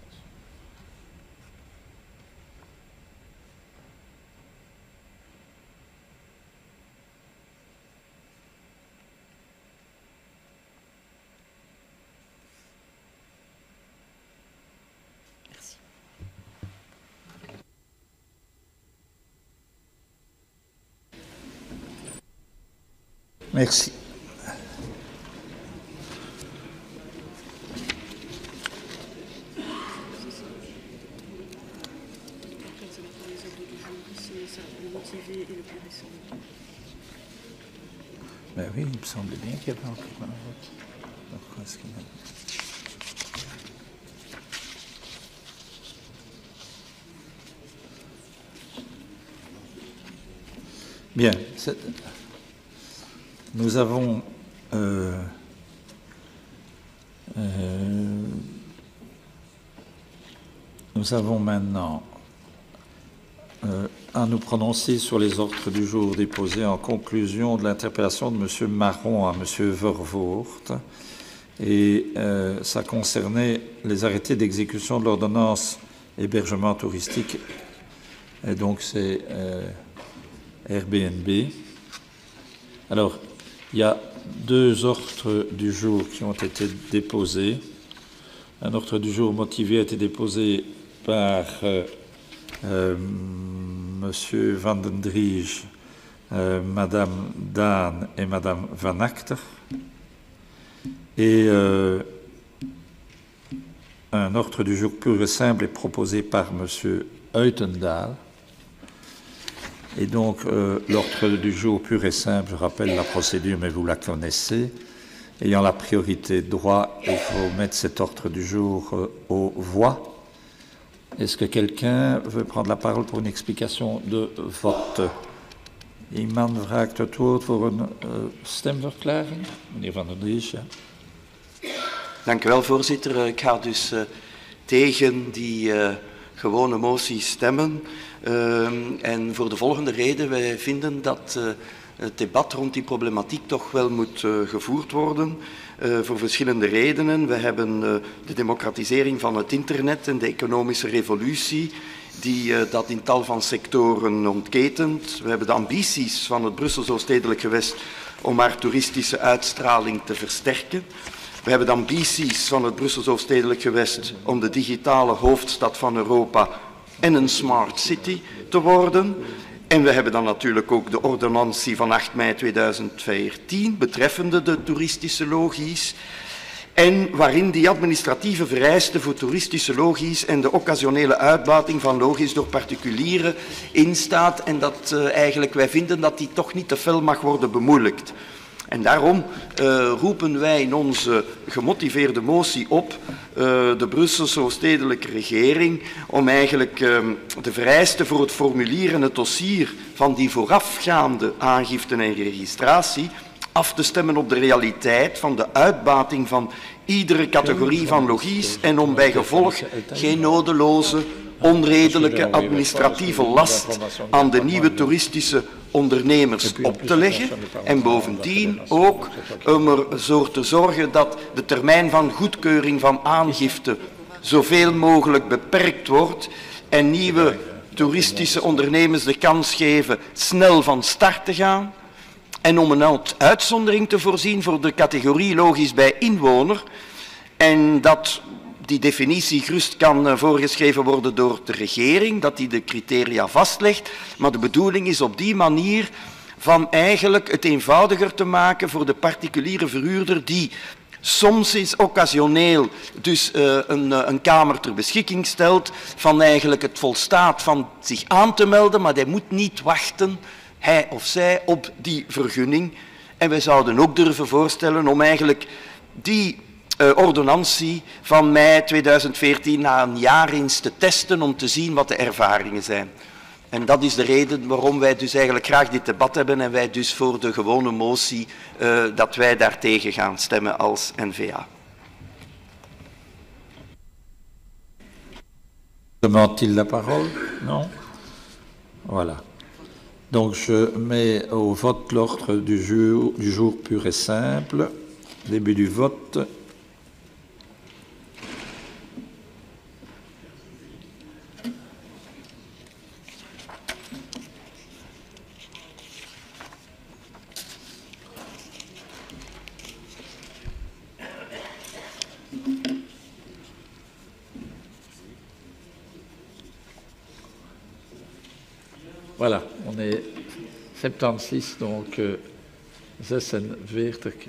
Merci. Ben oui, il me semblait bien qu'il y avait encore un vote. Pourquoi est-ce qu'il y a... Bien. Nous avons maintenant à nous prononcer sur les ordres du jour déposés en conclusion de l'interpellation de M. Marron à M. Vervoort. Et ça concernait les arrêtés d'exécution de l'ordonnance hébergement touristique. Et donc c'est Airbnb. Alors, il y a deux ordres du jour qui ont été déposés. Un ordre du jour motivé a été déposé par Monsieur Van den Driege, Madame Daan et Madame Van Acter. Et un ordre du jour pur et simple est proposé par Monsieur Uitendaal. Et donc, l'ordre du jour pur et simple, je rappelle la procédure, mais vous la connaissez. Ayant la priorité de droit, il faut mettre cet ordre du jour aux voix. Est-ce que quelqu'un veut prendre la parole pour une explication de vote? Iemand vraagt het woord voor een stemverklaring. Meneer Van den Driege. Dank u wel, voorzitter. Ik ga dus tegen die gewone motie stemmen. En voor de volgende reden, wij vinden dat het debat rond die problematiek toch wel moet gevoerd worden. Voor verschillende redenen. We hebben de democratisering van het internet en de economische revolutie die dat in tal van sectoren ontketent. We hebben de ambities van het Brusselse stedelijk gewest om haar toeristische uitstraling te versterken. We hebben de ambities van het Brusselse stedelijk gewest om de digitale hoofdstad van Europa en een smart city te worden. En we hebben dan natuurlijk ook de ordonnantie van 8 mei 2014 betreffende de toeristische logies. En waarin die administratieve vereisten voor toeristische logies en de occasionele uitbating van logies door particulieren instaat. En dat eigenlijk wij vinden dat die toch niet te fel mag worden bemoeilijkt. En daarom roepen wij in onze gemotiveerde motie op de Brusselse stedelijke regering om eigenlijk de vereisten voor het formulier en het dossier van die voorafgaande aangifte en registratie af te stemmen op de realiteit van de uitbating van iedere categorie van logies en om bij gevolg geen nodeloze, onredelijke administratieve last aan de nieuwe toeristische ondernemers op te leggen en bovendien ook om er zo te zorgen dat de termijn van goedkeuring van aangifte zoveel mogelijk beperkt wordt en nieuwe toeristische ondernemers de kans geven snel van start te gaan en om een uitzondering te voorzien voor de categorie logisch bij inwoner en dat die definitie gerust kan voorgeschreven worden door de regering, dat die de criteria vastlegt, maar de bedoeling is op die manier van eigenlijk het eenvoudiger te maken voor de particuliere verhuurder die soms is occasioneel dus een kamer ter beschikking stelt, van eigenlijk het volstaat van zich aan te melden, maar hij moet niet wachten, hij of zij, op die vergunning. En wij zouden ook durven voorstellen om eigenlijk die ordonnantie van mei 2014 na een jaar eens te testen om te zien wat de ervaringen zijn. En dat is de reden waarom wij dus eigenlijk graag dit debat hebben en wij dus voor de gewone motie dat wij daartegen gaan stemmen als N-VA. Demande-t-il la parole? Non? Voilà. Donc je mets au vote l'ordre du jour pur et simple. Début du vote. Voilà, on est 76, donc 46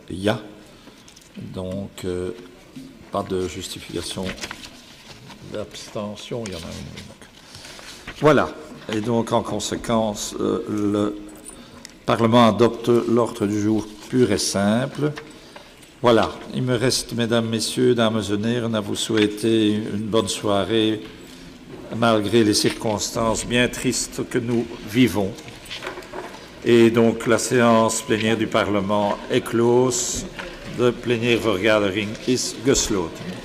ja. Donc, pas de justification d'abstention, il y en a une. Donc. Voilà, et donc en conséquence, le Parlement adopte l'ordre du jour pur et simple. Voilà, il me reste, mesdames, messieurs, dames et heren, à vous souhaiter une bonne soirée, malgré les circonstances bien tristes que nous vivons. Et donc la séance plénière du Parlement est close. De plénière vergadering is gesloten.